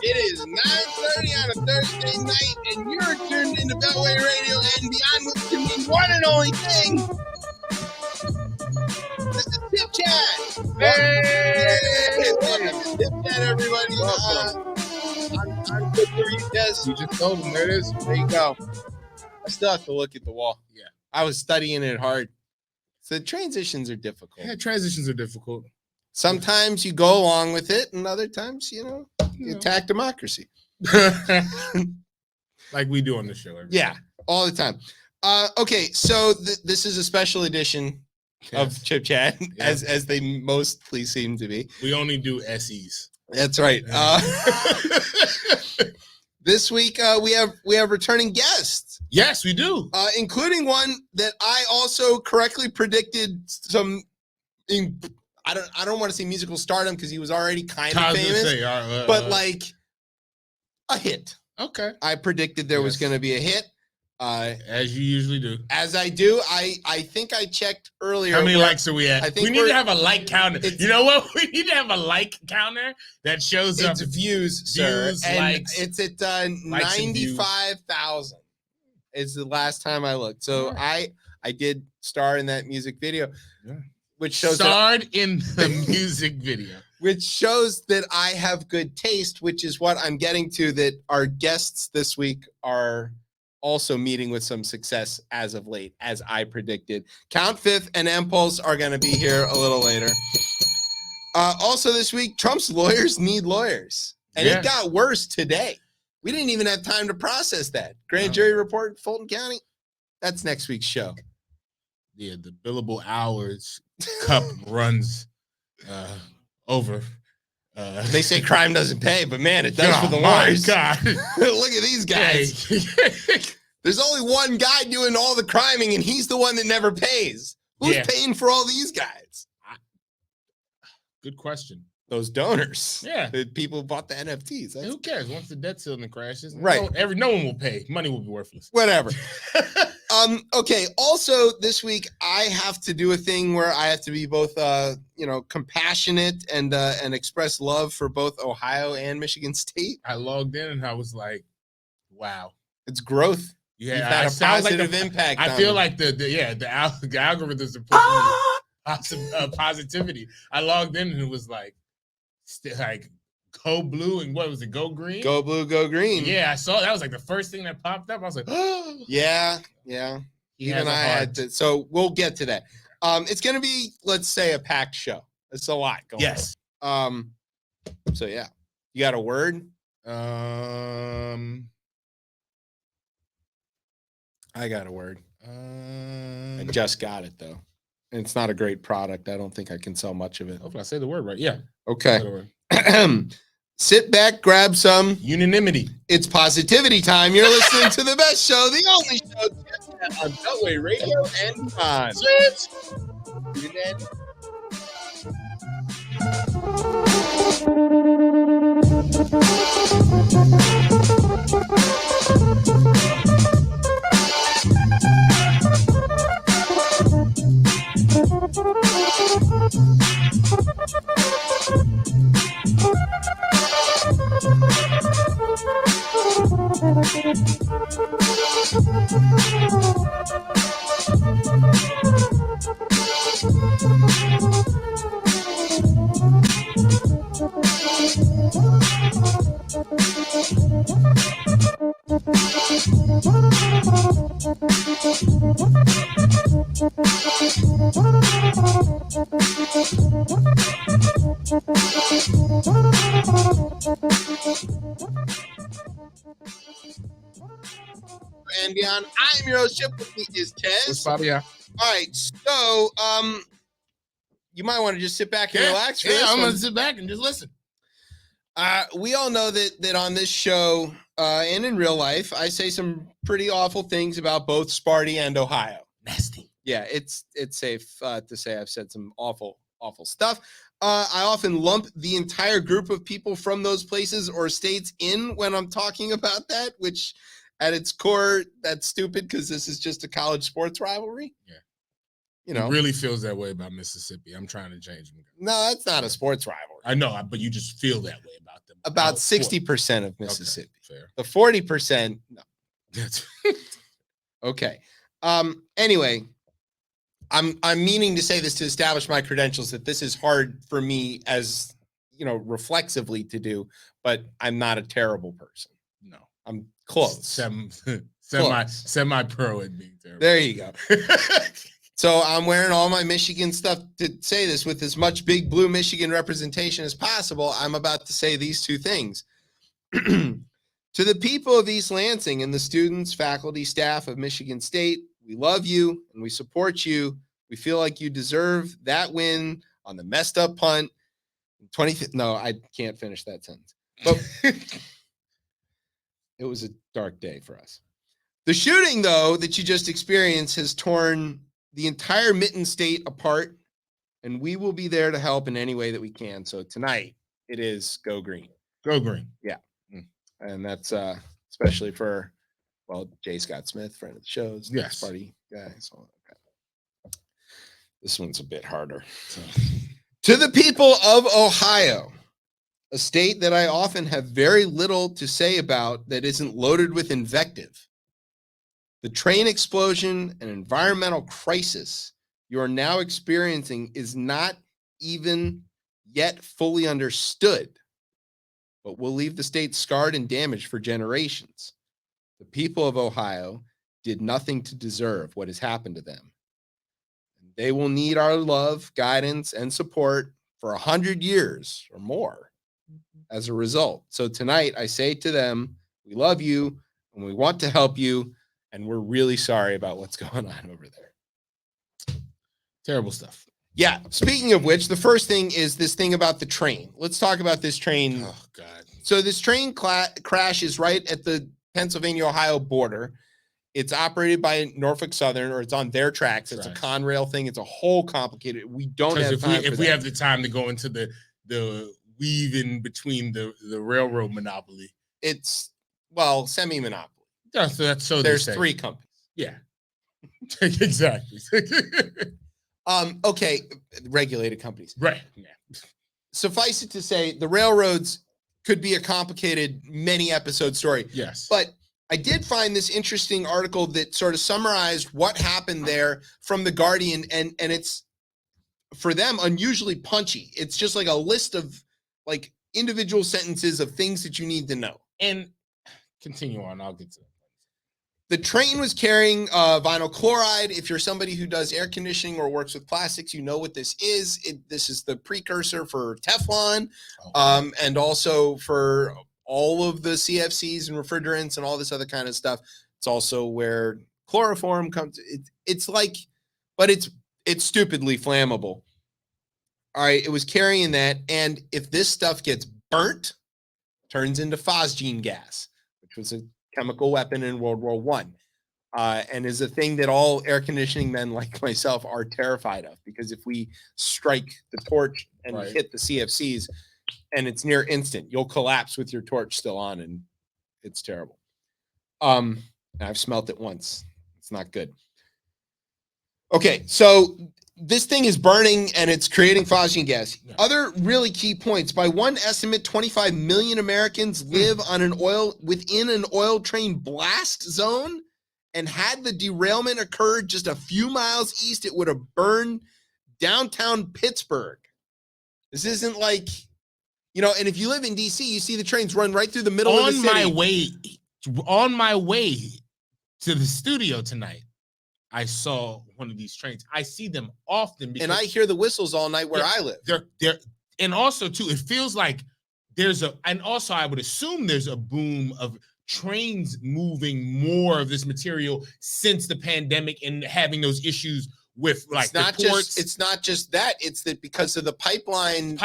It is 9:30 on a Thursday night, and you're tuned into Beltway Radio and Beyond with the one and only thing. This is ChipChat. Hey! Welcome to ChipChat, everybody. Welcome. I'm good for you, Des. You just told them. There it is. There you go. I still have to look at the wall. Yeah. I was studying it hard. So transitions are difficult. Yeah, transitions are difficult. Sometimes you go along with it, and other times, you attack democracy. Like we do on the show. Yeah, all the time. Okay, so this is a special edition of Chip Chat, as they mostly seem to be. We only do SEs. That's right. This week we have returning guests. Yes, we do. Including one that I also correctly predicted some. I don't want to say musical stardom because he was already kind of famous, but like a hit. Okay. I predicted there was going to be a hit. As you usually do. As I do. I think I checked earlier. How many likes are we at? I think we need to have a like counter. You know what? We need to have a like counter that shows up. It's views, sir. Views, and likes. It's at 95,000. Is the last time I looked. So I did star in that music video. Yeah. Which shows starred in the music video, which shows that I have good taste, which is what I'm getting to, that our guests this week are also meeting with some success as of late, as I predicted. Count Fifth and Impulse are going to be here a little later. Also this week, Trump's lawyers need lawyers, and it got worse today. We didn't even have time to process that. Grand jury report, Fulton County. That's next week's show. Yeah, the billable hours cup runs over. They say crime doesn't pay, but man, it does for the lawyers. God. Look at these guys. Hey. There's only one guy doing all the criming, and he's the one that never pays. Who's paying for all these guys? Good question. Those donors. Yeah. The people who bought the NFTs. Who cares? Once the debt ceiling crashes, right. No one will pay. Money will be worthless. Whatever. Okay. Also, this week I have to do a thing where I have to be both, compassionate and express love for both Ohio and Michigan State. I logged in and I was like, "Wow, it's growth." Yeah, you've had a positive impact. I feel like the algorithms are pushing positivity. I logged in and it was like go blue and what was it? Go green. Go blue, go green. Yeah, I saw that was like the first thing that popped up. I was like, oh yeah. Even I had to. So we'll get to that. It's going to be, let's say, a packed show. It's a lot going on. So yeah, you got a word? I got a word. I just got it though. And it's not a great product. I don't think I can sell much of it. Hopefully I say the word right. Yeah. Okay. Sit back, grab some unanimity. It's positivity time. You're listening to the best show, the only show on Beltway Radio and Beyond. Tune in. And beyond, I'm your host, Chip. With me is What's Tez. Bobby? All right, so you might want to just sit back and relax for this I'm one. gonna sit back and just listen. We all know that on this show and in real life, I say some pretty awful things about both Sparty and Ohio. Nasty. Yeah, it's safe to say I've said some awful stuff. I often lump the entire group of people from those places or states in when I'm talking about that, which at its core, that's stupid because this is just a college sports rivalry. Yeah. You know, He really feels that way about Mississippi. I'm trying to change him. No, that's not a sports rivalry. I know, but you just feel that way about them. About 60% of Mississippi. Okay, fair. The 40%, no. Okay. Anyway, I'm meaning to say this to establish my credentials that this is hard for me as, reflexively to do, but I'm not a terrible person. No. I'm close. Semi-pro at being terrible. There you go. So I'm wearing all my Michigan stuff to say this with as much big blue Michigan representation as possible. I'm about to say these two things. To the people of East Lansing and the students, faculty, staff of Michigan State, we love you and we support you. We feel like you deserve that win on the messed up punt. No, I can't finish that sentence. But it was a dark day for us. The shooting, though, that you just experienced has torn the entire Mitten State apart, and we will be there to help in any way that we can. So tonight, it is Go Green. Go Green. Yeah. And that's especially for, J. Scott Smith, friend of the shows. Yes. Party guy. So, okay. This one's a bit harder. So. To the people of Ohio, a state that I often have very little to say about that isn't loaded with invective. The train explosion and environmental crisis you are now experiencing is not even yet fully understood, but will leave the state scarred and damaged for generations. The people of Ohio did nothing to deserve what has happened to them. They will need our love, guidance, and support for 100 years or more as a result. So tonight I say to them, we love you and we want to help you. And we're really sorry about what's going on over there. Terrible stuff. Yeah. Speaking of which, the first thing is this thing about the train. Let's talk about this train. Oh, God. So this train crash is right at the Pennsylvania-Ohio border. It's operated by Norfolk Southern, or it's on their tracks. It's a Conrail thing. It's a whole complicated. We don't have time if we have the time to go into the weave in between the railroad monopoly. It's, semi-monopoly. Yeah, so there's three companies. Yeah, exactly. Okay, regulated companies. Right. Yeah. Suffice it to say, the railroads could be a complicated, many episode story. Yes. But I did find this interesting article that sort of summarized what happened there from The Guardian, and it's, for them, unusually punchy. It's just like a list of individual sentences of things that you need to know. And continue on. I'll get to it. The train was carrying vinyl chloride. If you're somebody who does air conditioning or works with plastics, you know what this is. This is the precursor for Teflon, and also for all of the CFCs and refrigerants and all this other kind of stuff. It's also where chloroform comes. It's stupidly flammable. All right, it was carrying that, and if this stuff gets burnt, turns into phosgene gas, which was a chemical weapon in World War I, and is a thing that all air conditioning men like myself are terrified of, because if we strike the torch and hit the CFCs and it's near instant, you'll collapse with your torch still on, and it's terrible. I've smelt it once. It's not good. Okay, so this thing is burning and it's creating phosgene gas. Yeah. Other really key points. By one estimate, 25 million Americans live within an oil train blast zone. And had the derailment occurred just a few miles east, it would have burned downtown Pittsburgh. This isn't like You know, and if you live in DC, you see the trains run right through the middle of the city. On my way to the studio tonight, I saw one of these trains. I see them often and I hear the whistles all night where I live. They're and also too, it feels like and also I would assume there's a boom of trains moving more of this material since the pandemic and having those issues with like it's not just that, it's that because of the pipeline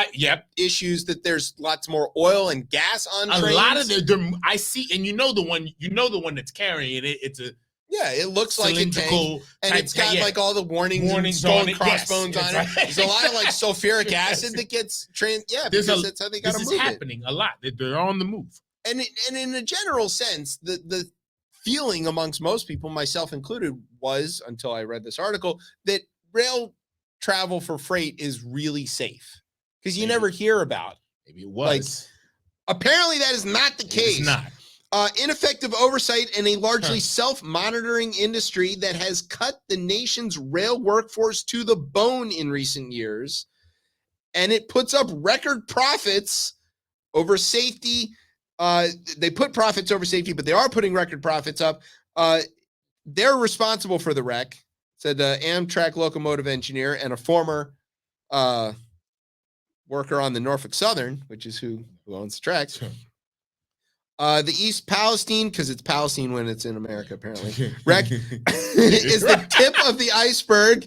issues that there's lots more oil and gas on trains. A lot of I see, and you know the one that's carrying it. It's a it looks like a tank, and it's got like all the warnings and skull and crossbones on it. There's a lot of like sulfuric acid that gets because that's how they got to move it. This is happening a lot. They're on the move. And in a general sense, the feeling amongst most people, myself included, was, until I read this article, that rail travel for freight is really safe. Because you never hear about. Maybe it was. Apparently that is not the case. It's not. Ineffective oversight in a largely self-monitoring industry that has cut the nation's rail workforce to the bone in recent years. And it puts up record profits over safety. They put profits over safety, but they are putting record profits up. They're responsible for the wreck, said the Amtrak locomotive engineer and a former worker on the Norfolk Southern, which is who owns the tracks. The East Palestine, because it's Palestine when it's in America, apparently, wreck is the tip of the iceberg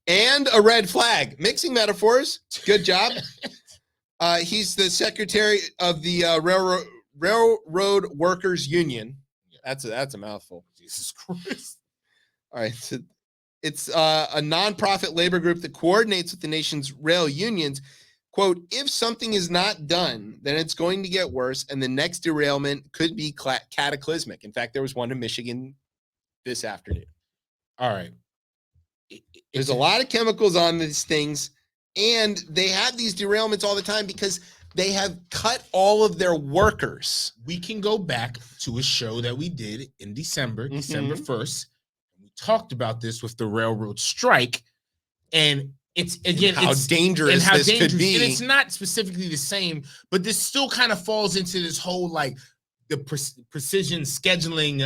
and a red flag. Mixing metaphors. Good job. He's the secretary of the Railroad Workers Union. That's a mouthful. Jesus Christ. All right. So it's a nonprofit labor group that coordinates with the nation's rail unions. Quote, if something is not done, then it's going to get worse, and the next derailment could be cataclysmic. In fact, there was one in Michigan this afternoon. All right. There's a lot of chemicals on these things, and they have these derailments all the time because they have cut all of their workers. We can go back to a show that we did in December 1st. We talked about this with the railroad strike, and it's how dangerous this could be. And it's not specifically the same, but this still kind of falls into this whole like the precision scheduling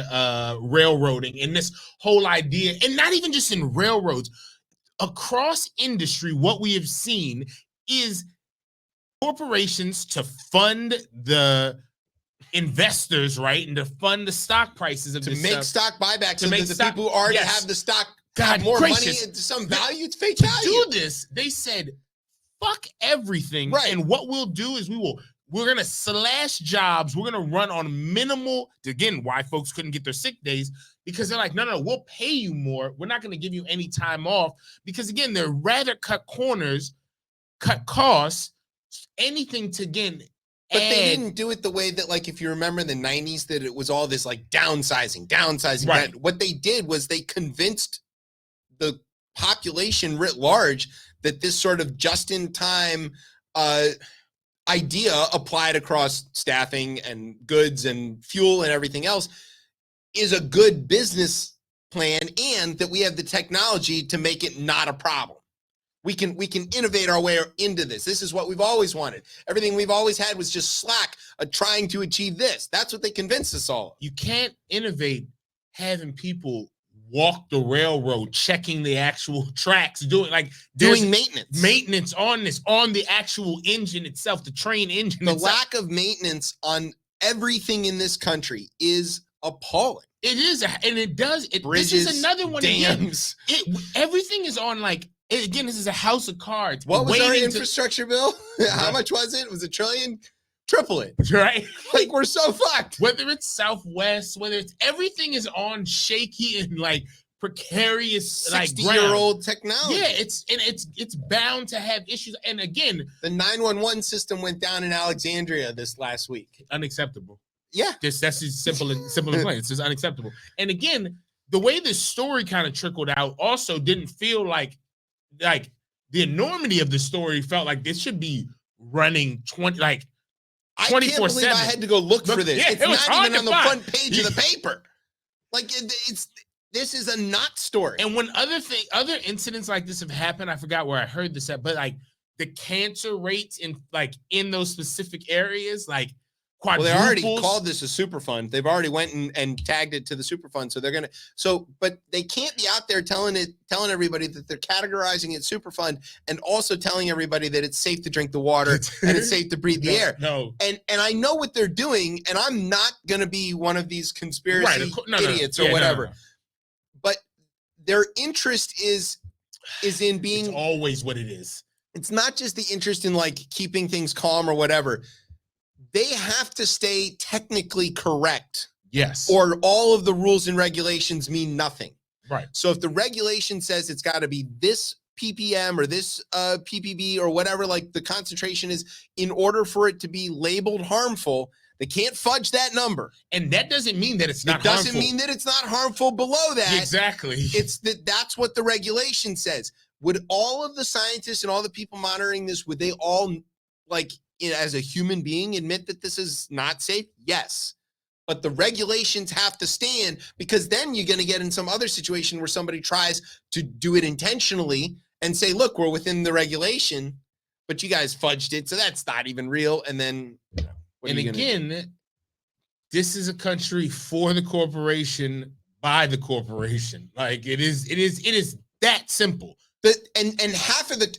railroading and this whole idea, and not even just in railroads. Across industry, what we have seen is corporations to fund the investors, right, and to fund the stock prices of this make stock buybacks, so that the stock, people who already have the stock have more money and some value. It's fake value. To do this, they said, "Fuck everything," right? And what we'll do is we're gonna slash jobs. We're gonna run on minimal. Again, why folks couldn't get their sick days, because they're like, no, we'll pay you more. We're not gonna give you any time off, because again, they're rather cut corners, cut costs, anything to again. But they didn't do it the way that, like, if you remember in the 90s, that it was all this like downsizing. Right. What they did was they convinced the population writ large that this sort of just-in-time idea applied across staffing and goods and fuel and everything else is a good business plan, and that we have the technology to make it not a problem. We can innovate our way into this. This is what we've always wanted. Everything we've always had was just slack trying to achieve this. That's what they convinced us all. You can't innovate having people walk the railroad, checking the actual tracks, doing maintenance on the actual engine itself, the train engine. The lack of maintenance on everything in this country is appalling. It is, and it does. Bridges, this is another one. Dams. Everything is on like. Again, this is a house of cards. What was our infrastructure bill? How much was it? It was $1 trillion? Triple it. Right? Like, we're so fucked. Whether it's Southwest, whether it's everything is on shaky and like precarious, 60-year-old technology. Yeah, it's bound to have issues. And again, the 911 system went down in Alexandria this last week. Unacceptable. Yeah. That's just simple and plain. It's just unacceptable. And again, the way this story kind of trickled out also didn't feel like the enormity of the story felt like this should be running 24/7. I can't believe I had to go look for this. Yeah, it's not even on the front page of the paper. Like, this is a not story. And when other incidents like this have happened, I forgot where I heard this at, but like the cancer rates in those specific areas, like well, quadruples. they already called this a super fund. They've already went and tagged it to the super fund. So they're gonna. But they can't be out there telling everybody that they're categorizing it super fund and also telling everybody that it's safe to drink the water and it's safe to breathe the air. No. And I know what they're doing, and I'm not gonna be one of these conspiracy idiots or whatever. But their interest is in being. It's always what it is. It's not just the interest in like keeping things calm or whatever. They have to stay technically correct. Yes. Or all of the rules and regulations mean nothing. Right. So if the regulation says it's got to be this ppm or this ppb or whatever, like the concentration is, in order for it to be labeled harmful, they can't fudge that number. And that doesn't mean that it's not harmful. It doesn't mean that it's not harmful below that. Exactly. It's that's what the regulation says. Would all of the scientists and all the people monitoring this, would they all, like, as a human being, admit that this is not safe? Yes. But the regulations have to stand, because then you're going to get in some other situation where somebody tries to do it intentionally and say, look, we're within the regulation, but you guys fudged it, so that's not even real. And then, and again, this is a country for the corporation, by the corporation. Like, it is that simple. And half of the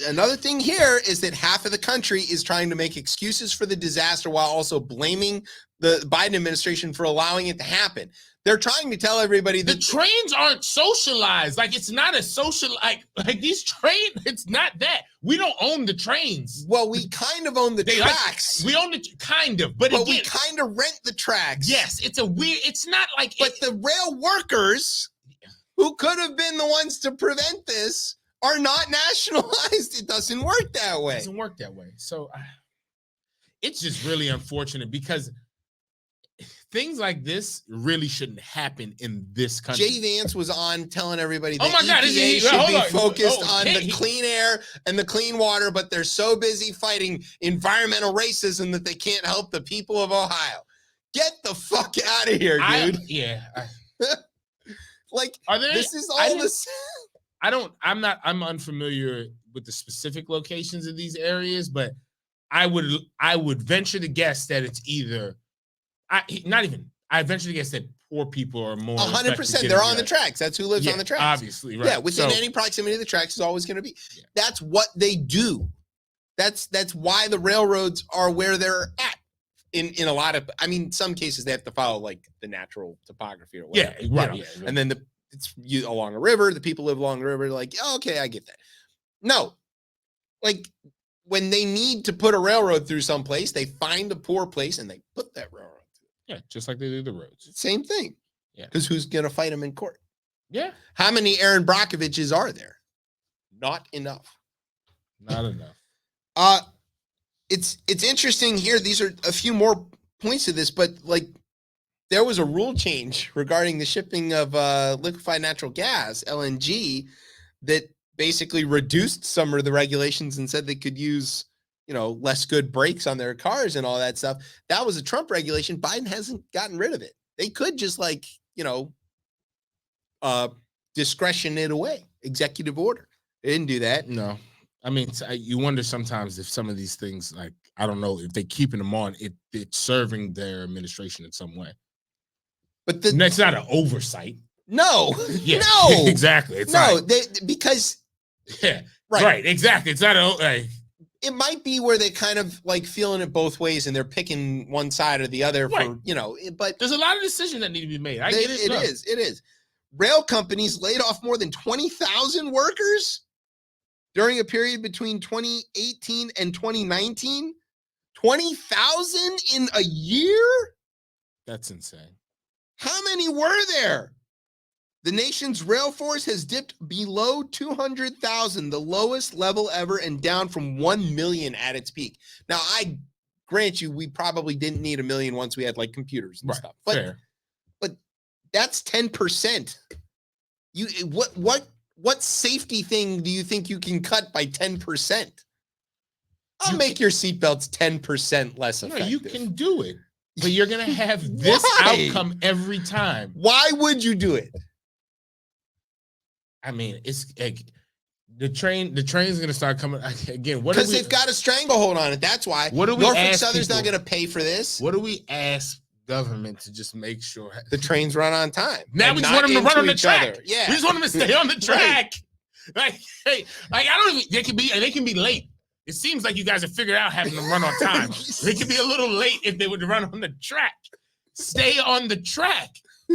another thing here is that half of the country is trying to make excuses for the disaster while also blaming the Biden administration for allowing it to happen. They're trying to tell everybody that the trains aren't socialized. Like, it's not a social, like these trains, it's not that. We don't own the trains. Well, we kind of own the tracks. We own it kind of, but again, we kind of rent the tracks. Yes, it's not like. But the rail workers who could have been the ones to prevent this are not nationalized. It doesn't work that way. It doesn't work that way. So it's just really unfortunate, because things like this really shouldn't happen in this country. Jay Vance was on telling everybody that EPA should be focused on the clean air and the clean water, but they're so busy fighting environmental racism that they can't help the people of Ohio. Get the fuck out of here, dude. Like, this is all this. I'm unfamiliar with the specific locations of these areas, but I would venture to guess that it's either I venture to guess that poor people are more 100%. They're on the tracks. That's who lives on the tracks. Obviously, right. Yeah, within any proximity of the tracks is always going to be. Yeah. That's what they do. That's why the railroads are where they're at. In a lot of, I mean, some cases they have to follow like the natural topography or whatever. Yeah, right. You know? And then it's you along a river. The people live along the river. Like, oh, okay, I get that. No, like when they need to put a railroad through someplace, they find a poor place and they put that railroad through. Yeah, just like they do the roads. Same thing. Yeah, because who's gonna fight them in court? Yeah. How many Aaron Brockoviches are there? Not enough. Not enough. It's interesting here. These are a few more points to this, but like there was a rule change regarding the shipping of liquefied natural gas, LNG, that basically reduced some of the regulations and said they could use, less good brakes on their cars and all that stuff. That was a Trump regulation. Biden hasn't gotten rid of it. They could just discretion it away, executive order. They didn't do that. No. I mean, you wonder sometimes if some of these things, like, I don't know, if they keeping them on, it's serving their administration in some way. But that's not an oversight. No. Yeah, no. Exactly. It's because. Yeah. Right. Exactly. It's not it might be where they kind of like feeling it both ways and they're picking one side or the other for, but there's a lot of decisions that need to be made. I get it. It is. Rail companies laid off more than 20,000 workers during a period between 2018 and 2019. 20,000 in a year? That's insane. How many were there? The nation's rail force has dipped below 200,000, the lowest level ever, and down from 1 million at its peak. Now, I grant you, we probably didn't need 1 million once we had like computers and stuff. But that's 10%. What safety thing do you think you can cut by 10%? I'll make your seatbelts 10% less effective. No, you can do it, but you're gonna have this outcome every time. Why would you do it? I mean, it's like The train's gonna start coming again. Because they've got a stranglehold on it. That's why. What do we Norfolk ask Southern's people? not going to pay for this. What do we ask government to just make sure The trains run on time? Now we just want them to run on the track. Other. Yeah, we just want them to stay on the track. Like, hey, like I don't even. They can be late. It seems like you guys have figured out having them run on time. They can be a little late if they would run on the track. Stay on the track.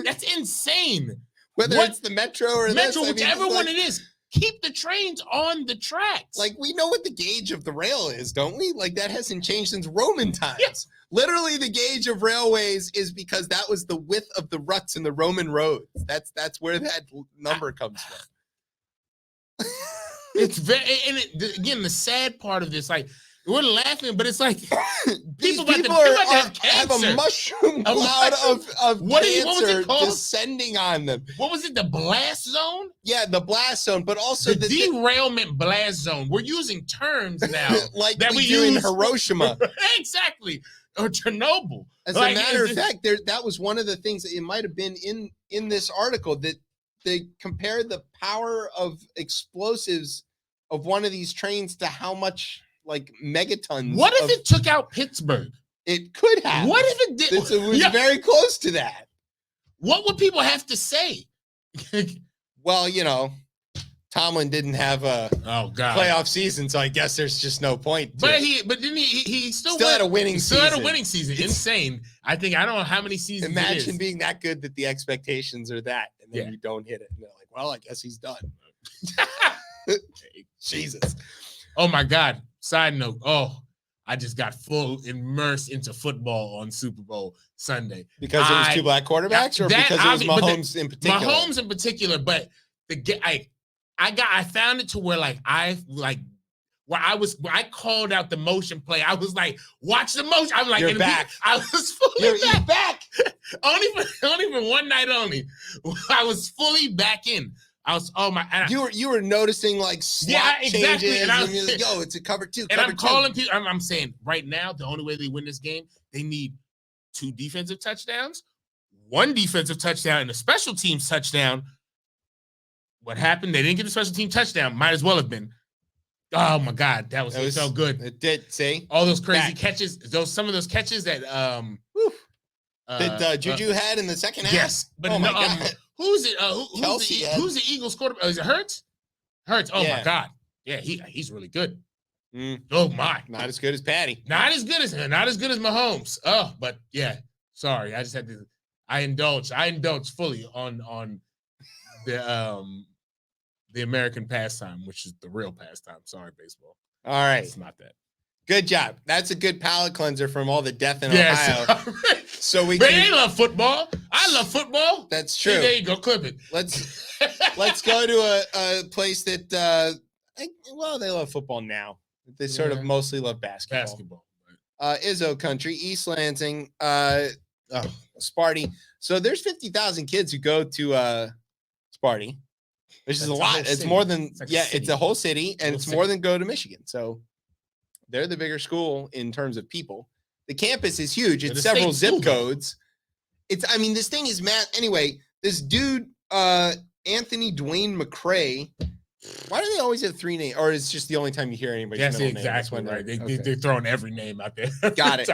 That's insane. Whether it's the metro or whichever one it is. Keep the trains on the tracks. Like, we know what the gauge of the rail is, don't we? Like, that hasn't changed since Roman times. Yes. Literally, the gauge of railways is because that was the width of the ruts in the Roman roads. That's where that number comes from. It's very, and again, the sad part of this, like, we're laughing, but it's like people have a mushroom cloud of what cancer was it called? Descending on them. What was it? The blast zone? Yeah, the blast zone, but also the derailment blast zone. We're using terms now like that we do in Hiroshima. Exactly. Or Chernobyl. As a matter of fact, that was one of the things that it might have been in this article that they compared the power of explosives of one of these trains to how much like megatons. What if it took out Pittsburgh? It could have. What if it did? It was very close to that. What would people have to say? Well, Tomlin didn't have a playoff season, so I guess there's just no point. But didn't he still had a winning season. Still had a winning season. Insane. I don't know how many seasons. Imagine being that good that the expectations are that, and then you don't hit it. And they're like, well, I guess he's done. Jesus. Oh my God. Side note. Oh, I just got full immersed into football on Super Bowl Sunday. Because it was two black quarterbacks, or because it was Mahomes in particular? Mahomes in particular, but I found it to where I called out the motion play. I was like, watch the motion. I was like, you're back. I was fully back. only for one night only. I was fully back in. You were noticing like slot changes, and you're like, yo, it's a cover two. And I'm calling people. I'm saying right now, the only way they win this game, they need 2 defensive touchdowns, 1 defensive touchdown, and a special teams touchdown. What happened? They didn't get the special team touchdown. Might as well have been. Oh my God, that was so good. It did. See all those crazy catches. Some of those catches that that Juju had in the second half. Yes, but who's it? Who's the Eagles quarterback? Is it Hurts? Hurts. Oh my God. Yeah, he's really good. Oh my. Not as good as Patty. Not as good as Mahomes. Oh, but yeah. Sorry, I just had to. I indulged fully on the American pastime, which is the real pastime. Sorry, baseball. All right, it's not that. Good job. That's a good palate cleanser from all the death in Ohio. So they love football. I love football. That's true. There you go. Clip it. Let's go to a place that they love football now. They sort of mostly love basketball. Izzo country, East Lansing, Sparty. So there's 50,000 kids who go to Sparty, which is a lot. It's more than it's a whole city, and it's more than go to Michigan. So they're the bigger school in terms of people. The campus is huge. It's several zip codes. This thing is mad. Anyway, this dude, Anthony Dwayne McCray. Why do they always have 3 names? Or it's just the only time you hear anybody's middle name? That's exactly right. They're throwing every name out there. Got it.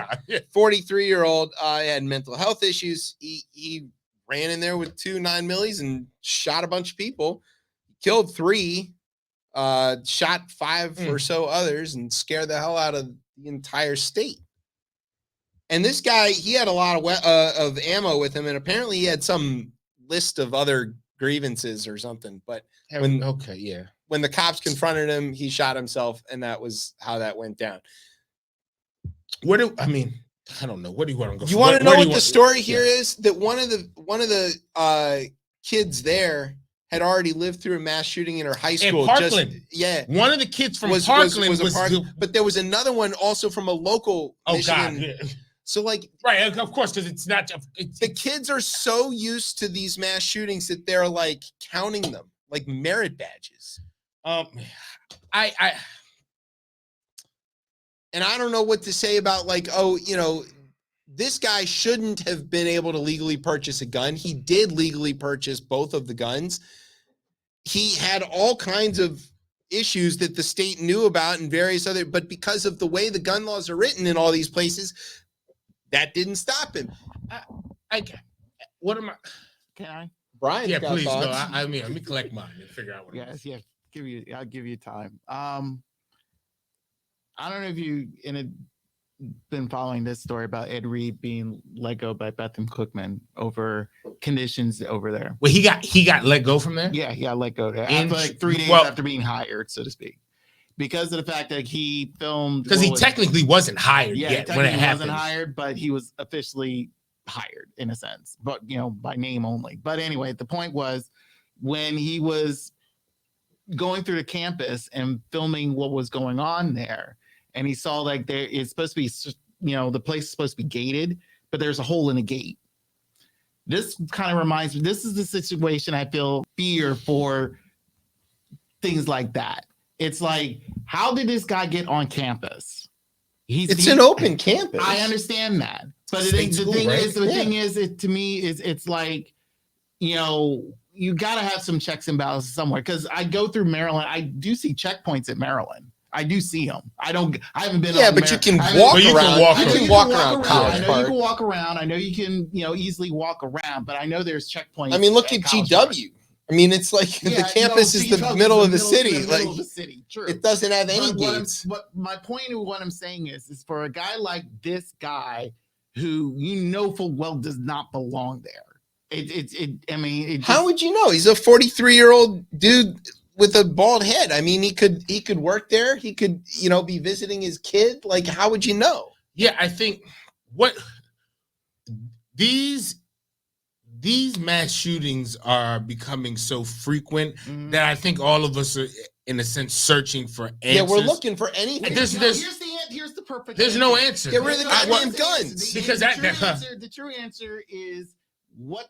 43-year-old had mental health issues. He ran in there with 2 9mm and shot a bunch of people. Killed 3. Shot 5 or so others and scared the hell out of the entire state. And this guy, he had a lot of ammo with him, and apparently he had some list of other grievances or something. But when the cops confronted him, he shot himself, and that was how that went down. I don't know. What do you want to go? You want to know what the story here is? That one of the kids there had already lived through a mass shooting in her high school. In Parkland. One of the kids from Parkland was but there was another one also from a local Michigan. God. Yeah. So right, of course, because it's not. The kids are so used to these mass shootings that they're like counting them like merit badges. And I don't know what to say about this guy shouldn't have been able to legally purchase a gun. He did legally purchase both of the guns. He had all kinds of issues that the state knew about and various other, but because of the way the gun laws are written in all these places, that didn't stop him. What am I? Can I? Brian's got Please go. thoughts. I mean, let me collect mine and figure out what. Yes, yeah. I'll give you time. I don't know if you been following this story about Ed Reed being let go by Betham Cookman over conditions over there. Well, he got let go from there. Yeah, he got let go there And- after like 3 days well- after being hired, so to speak, because of the fact that he filmed. Because he technically wasn't hired yeah, yet when technically it he happened. wasn't hired, but he was officially hired in a sense, but by name only. But anyway, the point was when he was going through the campus and filming what was going on there, and he saw like there is supposed to be, the place is supposed to be gated, but there's a hole in the gate. This kind of reminds me, this is the situation I feel fear for things like that. It's like, how did this guy get on campus? It's an open campus. I understand that, but the State school, thing right? is, to me, it's like, you got to have some checks and balances somewhere. Because I go through Maryland, I do see checkpoints at Maryland. I do see them. I haven't been. Yeah, but you can I haven't- walk But you can around. walk You around. can walk around I College know Park. you can walk around. I know you can, easily walk around. But I know there's checkpoints. I mean, look at College Park. GW. I mean, it's like Yeah, the campus is the GW middle of the middle city. of Like the city. True. it doesn't have any But gates. what my point of what I'm saying is for a guy like this guy who full well does not belong there. How would you know? He's a 43-year-old dude with a bald head. I mean, he could work there. He could, be visiting his kid. Like, how would you know? Yeah, I think what these mass shootings are becoming so frequent that I think all of us are, in a sense, searching for answers. Yeah, we're looking for anything. There's Here's the perfect. there's no answer. Get rid of the Here's goddamn the guns. answer. Because The true answer is what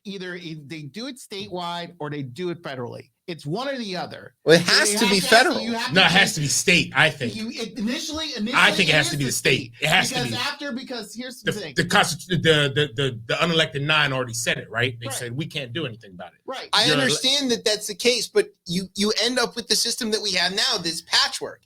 either they do it statewide or they do it federally. It's one or the other. Well, it has to be federal. No, it has to be state. I think. Initially, I think it has to be the state. It has to be. Because here's the thing. The unelected 9 already said it, right? They said we can't do anything about it. Right. I understand that that's the case, but you end up with the system that we have now, this patchwork.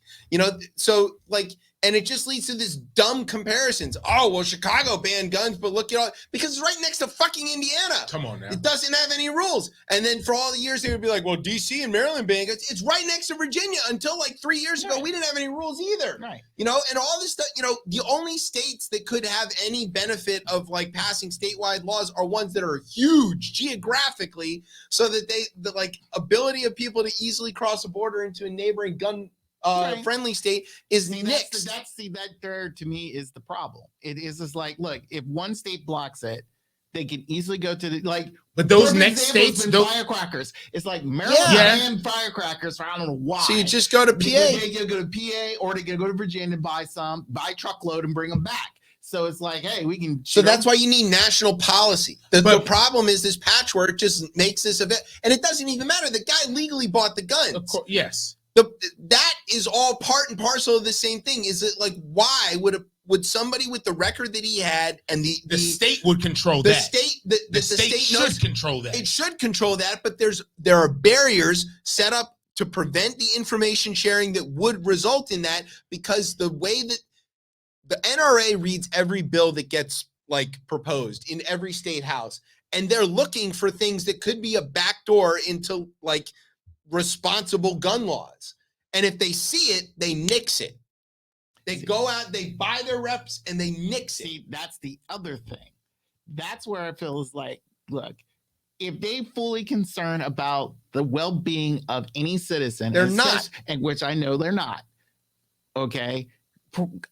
So like, and it just leads to this dumb comparisons. Oh, well, Chicago banned guns, but look at all, because it's right next to fucking Indiana. Come on now. It doesn't have any rules. And then for all the years, they would be like, well, DC and Maryland banned guns. It's right next to Virginia. Until like 3 years ago, we didn't have any rules either. Right. And all this stuff, the only states that could have any benefit of like passing statewide laws are ones that are huge geographically, so that the like ability of people to easily cross a border into a neighboring gun friendly state is nixed. That there to me is the problem. It is just like, look, if one state blocks it, they can easily go to But those perfect next example has states, been those firecrackers. It's like Maryland and firecrackers for I don't know why. So you just go to PA. They can go to PA or they can go to Virginia and buy truckload and bring them back. So it's like, hey, we can. So that's why you need national policy. The problem is this patchwork just makes this event, and it doesn't even matter. The guy legally bought the guns. Of course, yes. That is all part and parcel of the same thing. Is it like, why would somebody with the record that he had and the state would control the that? The state should control that. It should control that, but there are barriers set up to prevent the information sharing that would result in that, because the way that the NRA reads every bill that gets like proposed in every state house, and they're looking for things that could be a backdoor into like responsible gun laws. And if they see it, they nix it. They go out, they buy their reps, and they nix it. See, that's the other thing. That's where I feel is like, look, if they fully concerned about the well-being of any citizen, they're not, and which I know they're not. Okay,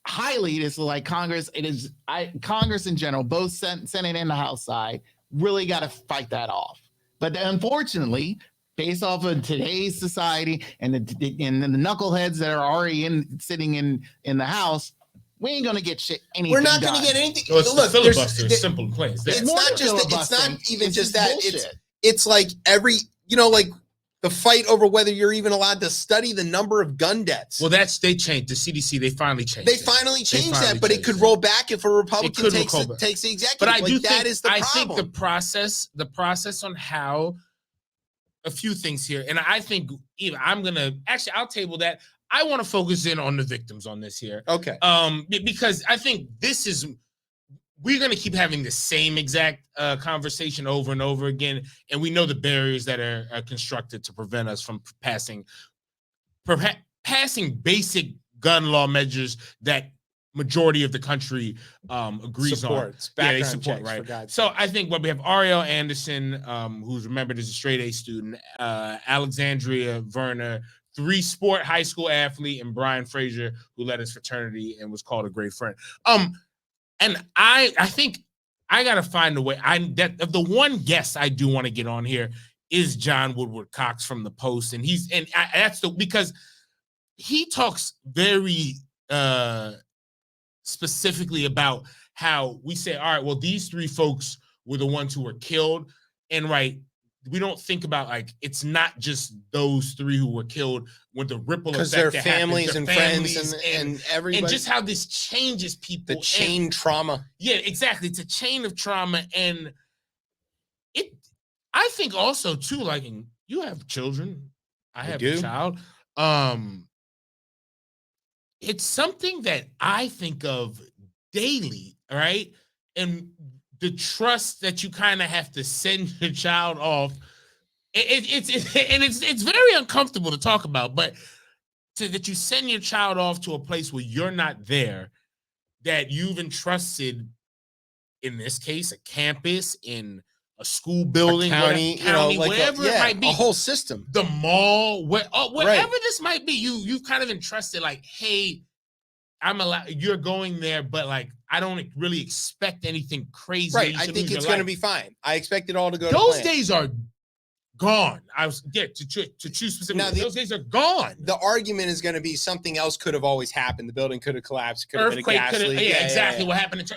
highly, it is like Congress. Congress in general, both Senate and the House side, really got to fight that off. But unfortunately, based off of today's society and the knuckleheads that are already sitting in the House, we ain't gonna get shit. Anything We're not done. gonna get anything. So it's Look, the filibuster. It's simple and plain. It's not just. It's not even It's just just that. bullshit. It's like every. Like the fight over whether you're even allowed to study the number of gun deaths. Well, they changed. The CDC, they finally changed. They finally changed that, but it could it. roll back if a Republican takes roll back. the executive. But I do that think is the problem. think the process on how a few things here, and I think I'll table that. I want to focus in on the victims on this here. Okay. Because I think we're going to keep having the same exact conversation over and over again, and we know the barriers that are constructed to prevent us from passing basic gun law measures that majority of the country agrees Supports. on. Background They support, checks, right? for God's So sakes. I think what we have Ariel Anderson, who's remembered as a straight A student, Alexandria Verner, three-sport high school athlete, and Brian Frazier, who led his fraternity and was called a great friend. And I think I gotta find a way. Of the one guest I do want to get on here is John Woodward Cox from the Post, and because he talks very specifically about how we say, all right, well, these three folks were the ones who were killed, and we don't think about like it's not just those three who were killed with the ripple effect, because their that families happens, and their friends families and everybody, and just how this changes people. the chain trauma. Yeah, exactly. It's a chain of trauma, and I think also too, like you have children, I have do. a child. It's something that I think of daily, right? And the trust that you kind of have to send your child off. It's very uncomfortable to talk about, but that you send your child off to a place where you're not there, that you've entrusted, in this case, a campus, in a school building, a county, wherever it might be, a whole system, the mall, whatever right. this might be, you've kind of entrusted, like, hey, you're going there, but like I don't really expect anything crazy. Right, I think it's going to be fine. I expect it all to go. Those days are gone. To choose specifically. Now, those days are gone. The argument is going to be something else could have always happened. The building could have collapsed. Could have been a gas leak. Yeah, exactly. What happened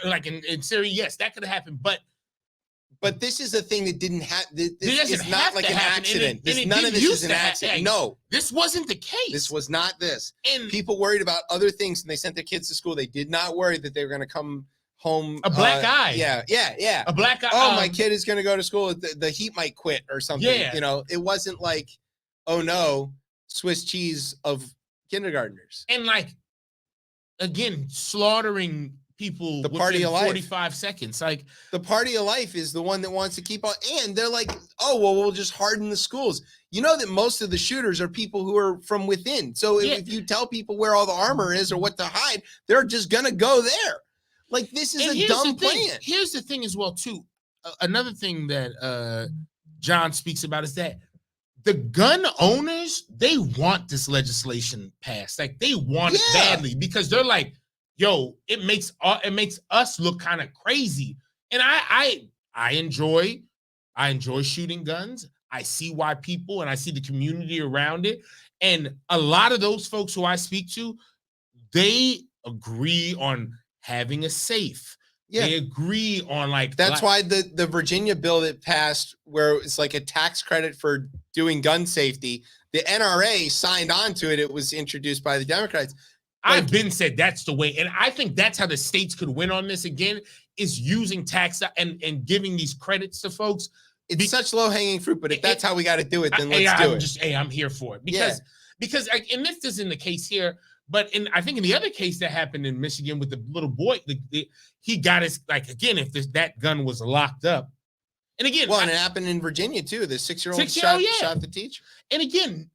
in Syria? Yes, that could have happened. But this is a thing that didn't happen. This is not like an happen. accident. None of this is an accident. No, this wasn't the case. This was not this. And people worried about other things, and they sent their kids to school. They did not worry that they were going to come home a black eye. Yeah. A black eye. Oh, my kid is going to go to school. The heat might quit or something. Yeah. It wasn't like, oh no, Swiss cheese of kindergartners. And again, slaughtering people the party of life. 45 seconds. Like the party of life is the one that wants to keep on. And they're like, oh, well, we'll just harden the schools. You know that most of the shooters are people who are from within. So if you tell people where all the armor is or what to hide, they're just going to go there. Like, this is a dumb plan. Here's the thing as well, too. Another thing that John speaks about is that the gun owners, they want this legislation passed. Like, they want it badly because they're like, yo, it makes us look kind of crazy. And I enjoy shooting guns. I see why people, and I see the community around it. And a lot of those folks who I speak to, they agree on having a safe. Yeah. They agree on that's why the Virginia bill that passed, where it's like a tax credit for doing gun safety, the NRA signed on to it. It was introduced by the Democrats. I've been said that's the way, and I think that's how the states could win on this again, is using tax and giving these credits to folks. It's such low-hanging fruit, but if that's how we got to do it, then let's do it. I'm here for it. Because and this isn't the case here, but I think in the other case that happened in Michigan with the little boy, he got his, again, if that gun was locked up. And again, and it happened in Virginia too. The 6-year-old shot the teacher. And again,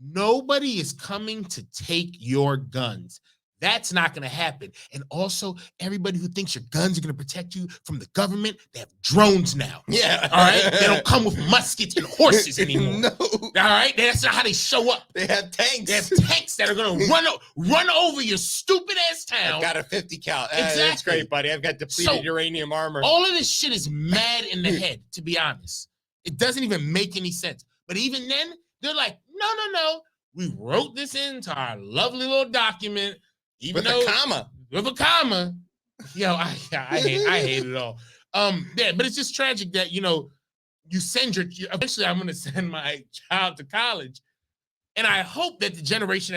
nobody is coming to take your guns. That's not going to happen. And also, everybody who thinks your guns are going to protect you from the government, they have drones now. Yeah. All right? They don't come with muskets and horses anymore. No. All right? That's not how they show up. They have tanks. They have tanks that are going to run over your stupid-ass town. I've got a 50 cal. Exactly. That's great, buddy. I've got depleted uranium armor. All of this shit is mad in the head, to be honest. It doesn't even make any sense. But even then, they're like, no. We wrote this into our lovely little document. With a comma. Yo, I hate it all. But it's just tragic that, you send eventually I'm going to send my child to college. And I hope that the generation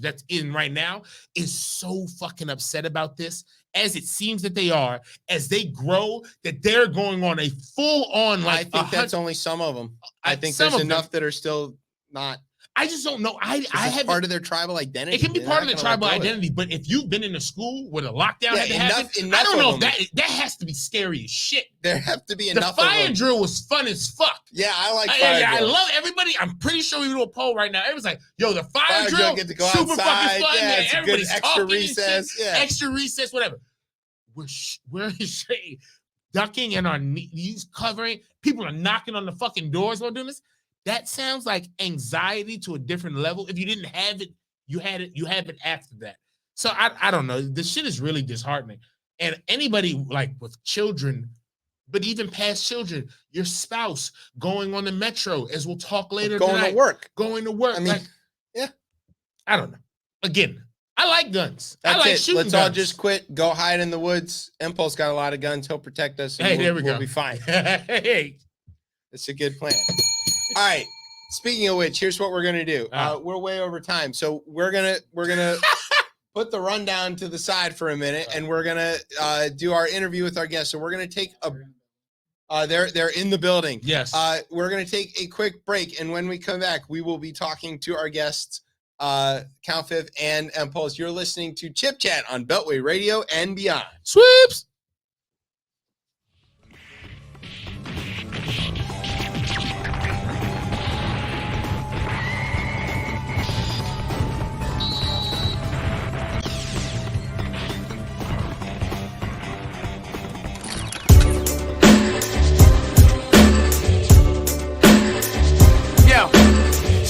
that's in right now is so fucking upset about this, as it seems that they are, as they grow, that they're going on a full-on, like, I think that's only some of them. I think there's enough that are still not. I just don't know. I have part of their tribal identity. It can be part of their tribal identity, but if you've been in a school where the lockdown had to happen, I don't know if that has to be scary as shit. There have to be enough. The fire drill was fun as fuck. Yeah, I like fire drill. I love everybody. I'm pretty sure we do a poll right now. Everyone's like, "Yo, the fire drill get to go super outside. Fucking fun. Yeah, everybody's extra recess. Yeah, extra recess, whatever." We're ducking and our knees covering. People are knocking on the fucking doors while doing this. That sounds like anxiety to a different level. If you didn't have it, you had it. You have it after that. So I don't know. This shit is really disheartening. And anybody like with children, but even past children, your spouse going on the metro, as we'll talk later tonight. Going to work. I mean, yeah. I don't know. Again, I like guns. That's I like it. shooting Let's guns. all just quit. Go hide in the woods. Impulse got a lot of guns. He'll protect us. Hey, there we go. We'll be fine. Hey, it's a good plan. All right. Speaking of which, here's what we're gonna do. We're way over time, so we're gonna put the rundown to the side for a minute, and we're gonna do our interview with our guests. So we're gonna take a. They're in the building. Yes. We're gonna take a quick break, and when we come back, we will be talking to our guests, Count Fifth and Impulse. You're listening to Chip Chat on Beltway Radio and beyond. Sweeps.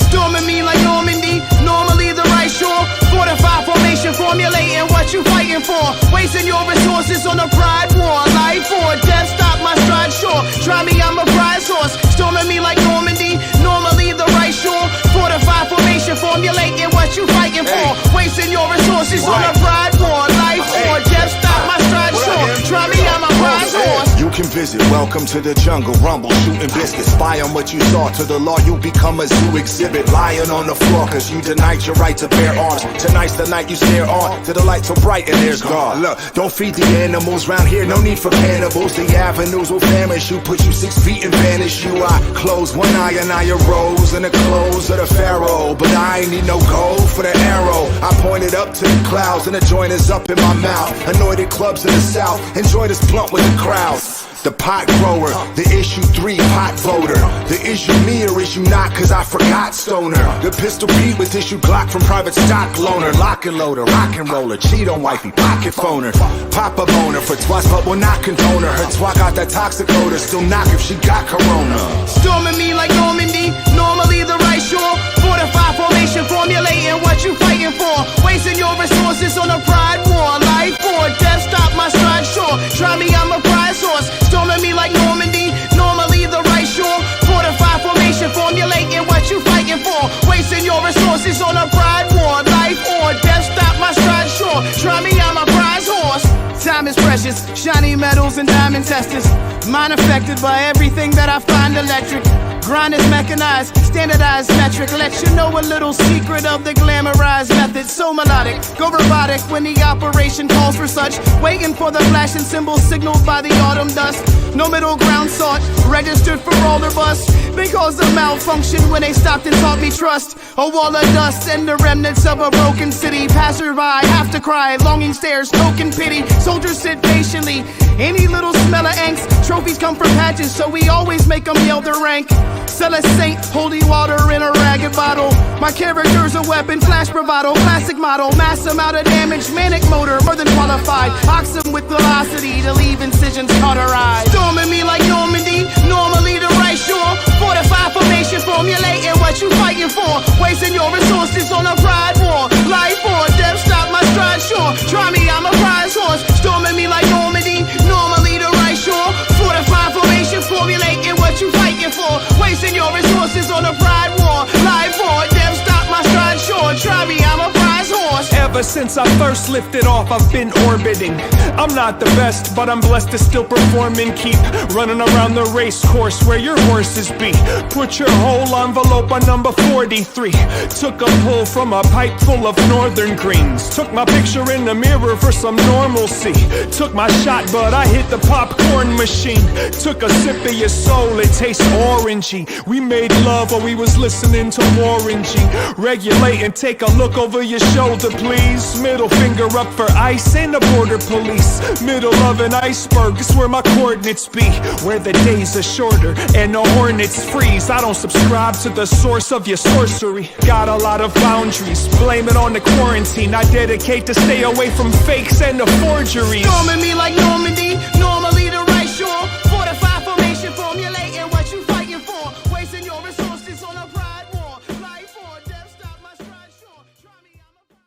Storming me like Normandy, normally the right shore. Fortified formation, formulating what you fighting for. Wasting your resources on a pride war. Life or death, stop my stride, sure. Try me, I'm a prize horse. Storming me like Normandy, normally the right shore. Fortified formation, formulating what you fighting for. Wasting your resources on a pride war. Life or death, stop my stride, sure. Try me, I'm a prize horse. You can visit, welcome to the jungle, rumble, shooting biscuits. Spy on what you saw, to the law you become a zoo exhibit. Lying on the floor cause you denied your right to bear arms. Tonight's the night you stare on, to the light so bright and there's God. Look, don't feed the animals round here, no need for cannibals. The avenues will famish you, put you 6 feet and vanish you. I close one eye and I arose in the clothes of the pharaoh. But I ain't need no gold for the arrow. I pointed up to the clouds and the joint is up in my mouth. Anointed clubs in the south, enjoy this blunt with the crowd. The pot grower, the issue 3 pot voter. The issue me or issue not cause I forgot stoner. The pistol beat with issue Glock from private stock loaner. Lock and loader, rock and roller, cheat on wifey, pocket phoner. Pop a boner for twice but will not condone her. Her twat got that toxic odor, still knock if she got corona. Storming me like Normandy, normally the right shore. Fortified formation, formulating what you fighting for. Wasting your resources on a pride war. Life or death, stop my stride, sure. Try me, I'm a prize horse. Storming me like Normandy, normally the right shore. Fortified formation, formulating what you fighting for. Wasting your resources on a pride war. Life or death, stop my stride, sure. Try me, I'm a prize horse. Time is precious, shiny metals and diamond testers. Mind affected by everything that I find electric. Grind is mechanized, standardized metric. Let you know a little secret of the glamorized method. So melodic, go robotic when the operation calls for such. Waiting for the flashing symbol signaled by the autumn dust. No middle ground sought, registered for all or bust. Because of malfunction when they stopped and taught me trust. A wall of dust and the remnants of a broken city. Passerby have to cry, longing stares, token pity. Soldiers sit patiently, any little smell of angst. Trophies come from patches, so we always make them yell their rank. Sell a saint, holy water in a ragged bottle. My character's a weapon, flash bravado, classic model. Mass amount of damage, manic motor, more than qualified. Oxen with velocity to leave incisions cauterized. Storming me like Normandy, normally the right shore. Fortified formation, formulating what you fighting for. Wasting your resources on a pride war. Life or death, stop my stride, sure. Try me, I'm a prize horse. Storming me like Normandy, normally the right shore. Fortified formation, formulating what you fighting for. Wasting your resources on a pride war. Life or death, stop my stride, sure. Try me, I'm a prize horse. Ever Since I first lifted off, I've been orbiting. I'm not the best, but I'm blessed to still perform and keep running around the race course where your horses be. Put your whole envelope on number 43. Took a pull from a pipe full of northern greens. Took my picture in the mirror for some normalcy. Took my shot, but I hit the popcorn machine. Took a sip of your soul, it tastes orangey. We made love while we was listening to Warren G. Regulate and take a look over your shoulder, please. Middle finger up for ICE and the border police. Middle of an iceberg is where my coordinates be. Where the days are shorter and the hornets freeze. I don't subscribe to the source of your sorcery. Got a lot of boundaries, blame it on the quarantine. I dedicate to stay away from fakes and the forgeries. Storming me like Normandy, normally the right shore. Fortified formation, formulating what you fighting for. Wasting your resources on a pride war. Life or death, stop my stride, sure. Try me, I'm a prize.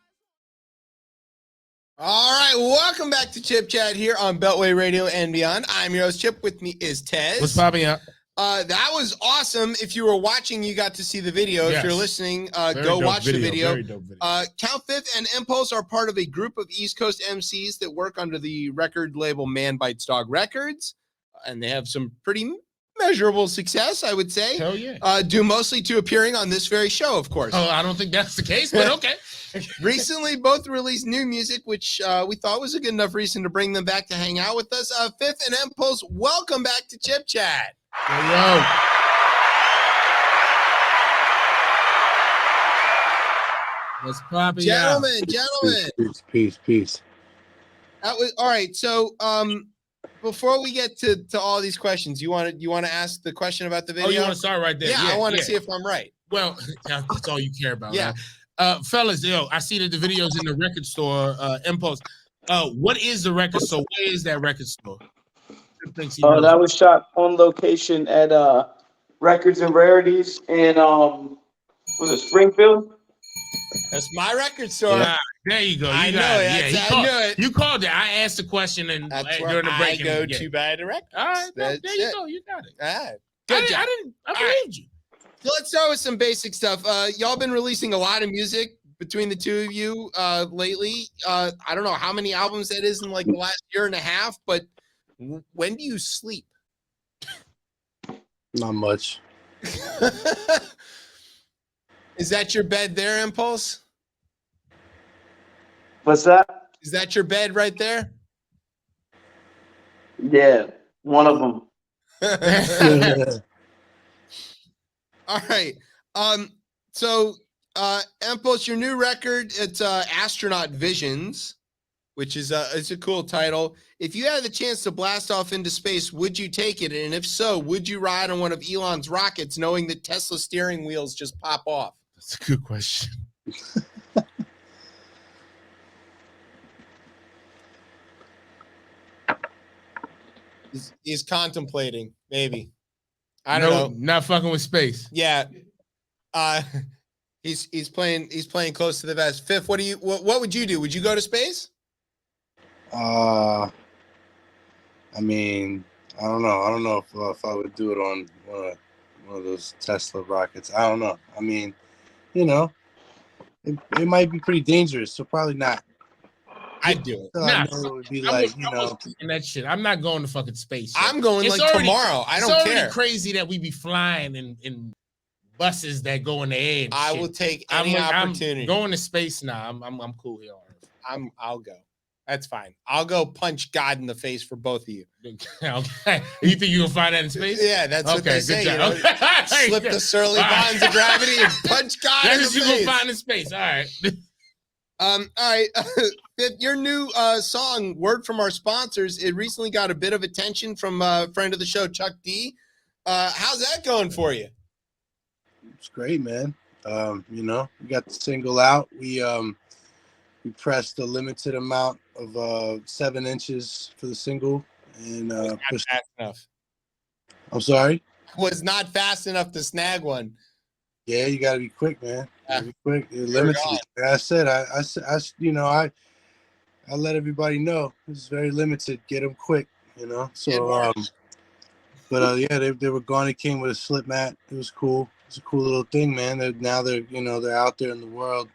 All right, welcome back to Chip Chat here on Beltway Radio and beyond. I'm your host, Chip. With me is Tez. What's popping up? That was awesome. If you were watching, you got to see the video. Yes. If you're listening, Very go dope watch the video. Very dope video. Count Fifth and Impulse are part of a group of East Coast MCs that work under the record label Man Bites Dog Records, and they have some pretty measurable success, I would say. Hell yeah. Due mostly to appearing on this very show, of course. Oh, I don't think that's the case, but okay. Recently, both released new music, which we thought was a good enough reason to bring them back to hang out with us. Fifth and Impulse, welcome back to Chip Chat. Yo. What's popping up? Gentlemen. Peace. That was all right. So, before we get to all these questions, you want to ask the question about the video? Oh, you want to start right there? Yeah, I want to see if I'm right. Well, that's all you care about. Yeah. Right? Fellas, I see that the video's in the record store, Impulse. What is the record store? Where is that record store? That was shot on location at Records and Rarities in was it Springfield? That's my record store. Yeah, there you go. You I got know it. it. Yeah, I knew it. You called it. I asked the question and That's during where the I break. go to buy the record. All right, there That's you it. go. You got it. All right. I Good job. believed you. So let's start with some basic stuff. Y'all been releasing a lot of music between the two of you lately. I don't know how many albums that is in like the last year and a half, but when do you sleep? Not much. Is that your bed there, Impulse? What's that? Is that your bed right there? Yeah, one of them. All right. So Impulse, your new record, it's Astronaut Visions, which is it's a cool title. If you had the chance to blast off into space, would you take it? And if so, would you ride on one of Elon's rockets knowing that Tesla steering wheels just pop off? That's a good question. He's contemplating, maybe. I don't know. Not fucking with space. Yeah. He's playing close to the vest. Fifth, what would you do? Would you go to space? I mean, I don't know. I don't know if I would do it on one of those Tesla rockets. I don't know. I mean, it might be pretty dangerous, so probably not. I'd do it. So I know it would be like, in that shit. I'm not going to fucking space. I'm going It's like already- tomorrow. I don't It's care. already crazy that we be flying in buses that go in the air. And I shit. will take any opportunity. I'm going to space now. I'm cool here. I'll go. That's fine. I'll go punch God in the face for both of you. Okay. You think you can find that in space? Yeah, that's what they good say. job. You know? Okay. Slip the surly All right. bonds of gravity and punch God That in is the you face. gonna find in space. All right. All right. Your new song, Word from Our Sponsors, it recently got a bit of attention from a friend of the show, Chuck D. How's that going for you? It's great, man. We got the single out. We pressed a limited amount of 7 inches for the single, and Fast enough. I'm sorry. Was not fast enough to snag one. Yeah, you got to be quick, man. Yeah. Be quick. You're limited. Like I said, I let everybody know it's very limited. Get them quick, So, yeah, they were gone. It came with a slip mat. It was cool. It's a cool little thing, man. They're out there in the world.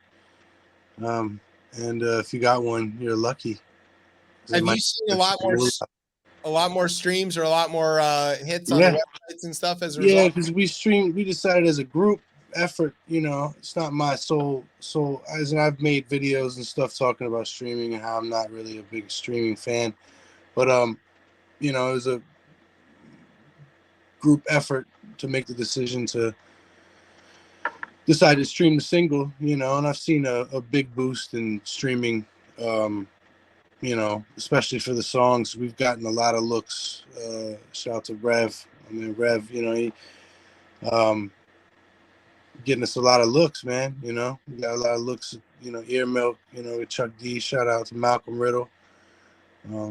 And if you got one, you're lucky. Have you seen a lot more streams or a lot more hits on the websites and stuff as a result? Yeah, because we decided as a group effort, you know, it's not my sole as in I've made videos and stuff talking about streaming and how I'm not really a big streaming fan. But you know, it was a group effort to make the decision to decide to stream the single, you know, and I've seen a big boost in streaming, you know, especially for the songs. We've gotten a lot of looks. Shout out to Rev. I mean, Rev, you know, he getting us a lot of looks, man. You know, we got a lot of looks, you know, Ear Milk, you know, with Chuck D. Shout out to Malcolm Riddle.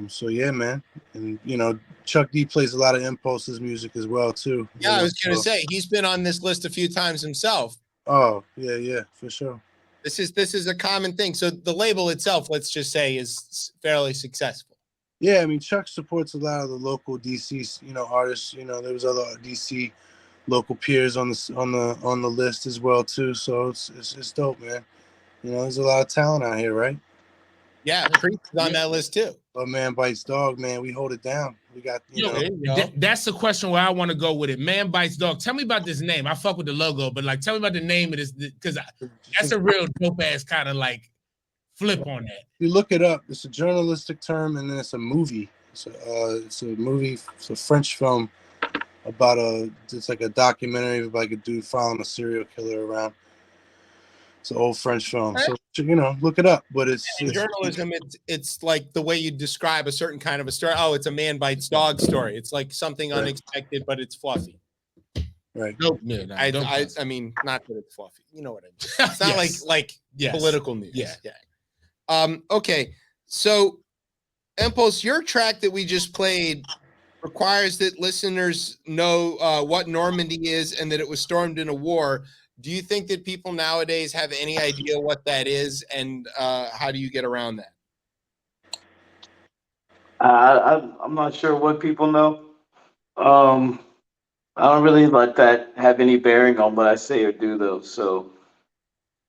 So yeah, man. And you know, Chuck D plays a lot of Impulse's music as well too. Yeah, I was gonna say he's been on this list a few times himself. Oh, yeah, for sure. This is a common thing. So the label itself, let's just say, is fairly successful. Yeah, I mean, Chuck supports a lot of the local DC, you know, artists. You know, there was other DC local peers on the list as well too. So it's dope, man. You know, there's a lot of talent out here, right? Yeah, Creep is on that list too. But Man Bites Dog, man, we hold it down. We got, you know. That's the question where I want to go with it. Man Bites Dog. Tell me about this name. I fuck with the logo, but like, tell me about the name of this, because that's a real dope ass kind of like flip on that. You look it up. It's a journalistic term, and then it's a movie. It's a movie. It's a French film about it's like a documentary of like a dude following a serial killer around. It's an old French film. So, you know, look it up. But it's journalism. It's like the way you describe a certain kind of a story. Oh, it's a man bites dog story. It's like something unexpected, but it's fluffy. Right. Nope. I mean, not that it's fluffy. You know what I mean? It's not like political news. Yeah. Okay. So, Impulse, your track that we just played requires that listeners know what Normandy is and that it was stormed in a war. Do you think that people nowadays have any idea what that is, and how do you get around that? I'm not sure what people know. I don't really let that have any bearing on what I say or do, though. So,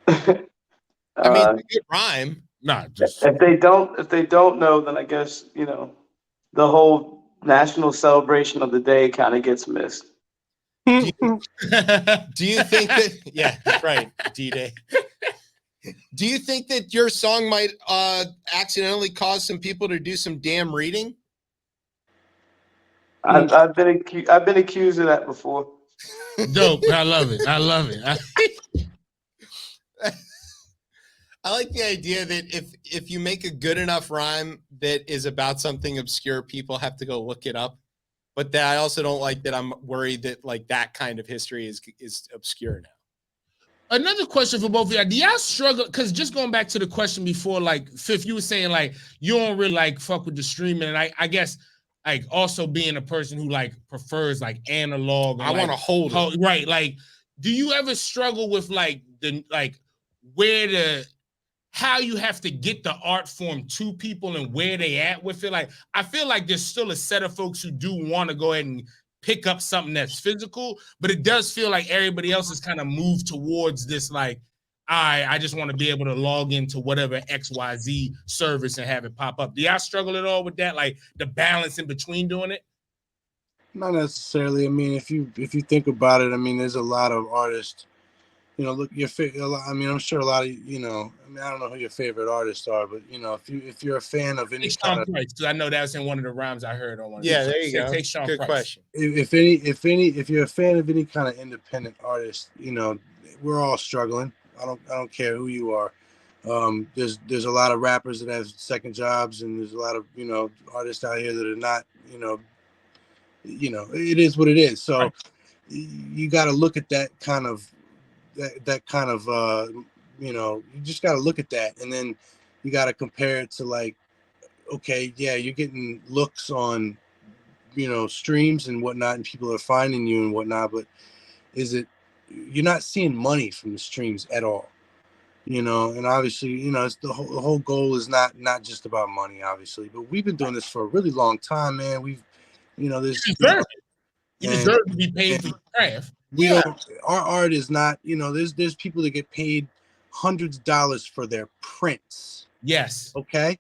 I mean, it's a good rhyme. Nah, just if they don't know, then I guess, you know, the whole national celebration of the day kind of gets missed. Do you think that? Yeah, right. D-Day. Do you think that your song might accidentally cause some people to do some damn reading? I've been accused of that before. Dope. I love it. I like the idea that if you make a good enough rhyme that is about something obscure, people have to go look it up. But that I also don't like that. I'm worried that like that kind of history is obscure now. Another question for both of y'all. Do y'all struggle? Because just going back to the question before, like Fifth, you were saying like you don't really like fuck with the streaming, and I guess like also being a person who like prefers like analog. I want to hold it. Right. Like, do you ever struggle with like how you have to get the art form to people and where they at with it? Like, I feel like there's still a set of folks who do want to go ahead and pick up something that's physical, but it does feel like everybody else has kind of moved towards this, like, I just want to be able to log into whatever XYZ service and have it pop up. Do y'all struggle at all with that? Like the balance in between doing it? Not necessarily. I mean, if you think about it, I mean, there's a lot of artists. You know, look, I mean, I'm sure a lot of, you know, I mean, I don't know who your favorite artists are, but you know, if you're a fan of any kind of, because I know that was in one of the rhymes I heard on one. Yeah, there you go. Take Sean Good Price. question. If you're a fan of any kind of independent artist, you know, we're all struggling. I don't care who you are. There's a lot of rappers that have second jobs, and there's a lot of, you know, artists out here that are not, you know, it is what it is. So you got to look at that kind of. That kind of, you know, you just got to look at that, and then you got to compare it to like, okay, yeah, you're getting looks on, you know, streams and whatnot, and people are finding you and whatnot, but you're not seeing money from the streams at all, you know, and obviously, you know, it's the whole goal is not just about money, obviously, but we've been doing this for a really long time, man. We've, you know, there's you deserve to be paid for your craft. Our art is not, you know, there's people that get paid hundreds of dollars for their prints. Yes. Okay,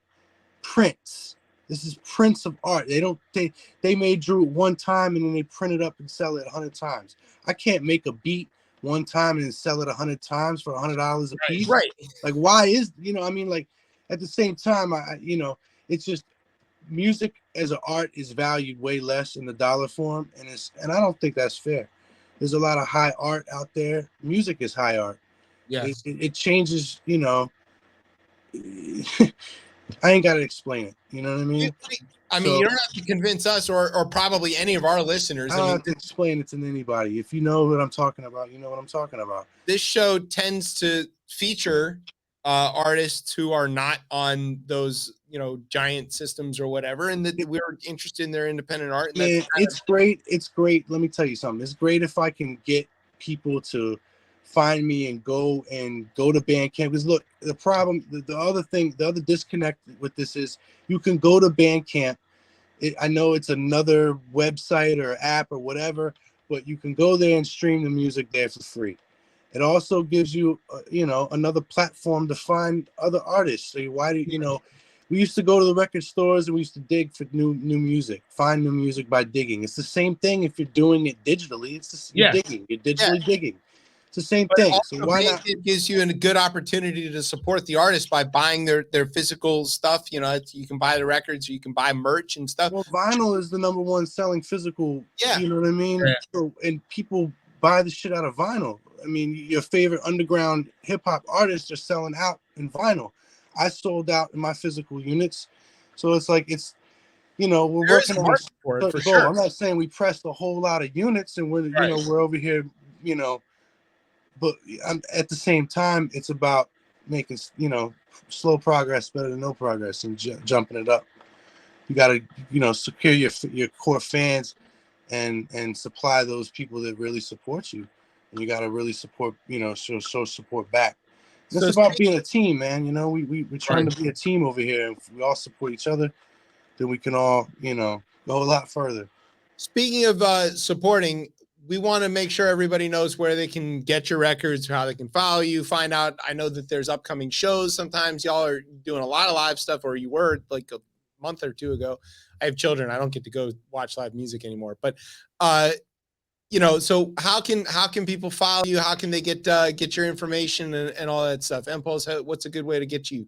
prints. This is prints of art. They may drew it one time and then they print it up and sell it 100 times. I can't make a beat one time and then sell it 100 times for $100 a piece. Right. Like, why is, I mean, like, at the same time, it's just music as an art is valued way less in the dollar form, and I don't think that's fair. There's a lot of high art out there. Music is high art. Yes. It changes, I ain't got to explain it. You know what I mean? I mean, you don't have to convince us or probably any of our listeners. I don't have to explain it to anybody. If you know what I'm talking about, you know what I'm talking about. This show tends to feature artists who are not on those, giant systems or whatever, and that we're interested in their independent art. And Yeah, it's great. It's great. Let me tell you something. It's great if I can get people to find me and go to Bandcamp. Because look, the problem, the other disconnect with this is you can go to Bandcamp. I know it's another website or app or whatever, but you can go there and stream the music there for free. It also gives you, another platform to find other artists. So we used to go to the record stores and we used to dig for new music, find new music by digging. It's the same thing if you're doing it digitally. You're digging, you're digitally digging. It's the same thing. So why not? It gives you a good opportunity to support the artist by buying their physical stuff. You can buy the records, or you can buy merch and stuff. Well, vinyl is the #1 selling physical. Yeah. You know what I mean? Yeah. So, and people buy the shit out of vinyl. I mean, your favorite underground hip hop artists are selling out in vinyl. I sold out in my physical units. So it's like, we're working on for it, for sure. I'm not saying we pressed a whole lot of units and we're, we're over here, but at the same time, it's about making, slow progress better than no progress and jumping it up. You got to, secure your core fans and supply those people that really support you. And you got to really support, show support back. It's about being a team, man. We're trying to be a team over here. And if we all support each other, then we can all, go a lot further. Speaking of supporting, we want to make sure everybody knows where they can get your records, how they can follow you, find out. I know that there's upcoming shows. Sometimes y'all are doing a lot of live stuff, or you were like a month or two ago. I have children. I don't get to go watch live music anymore. But, so how can people follow you? How can they get your information and all that stuff? Impulse, what's a good way to get you?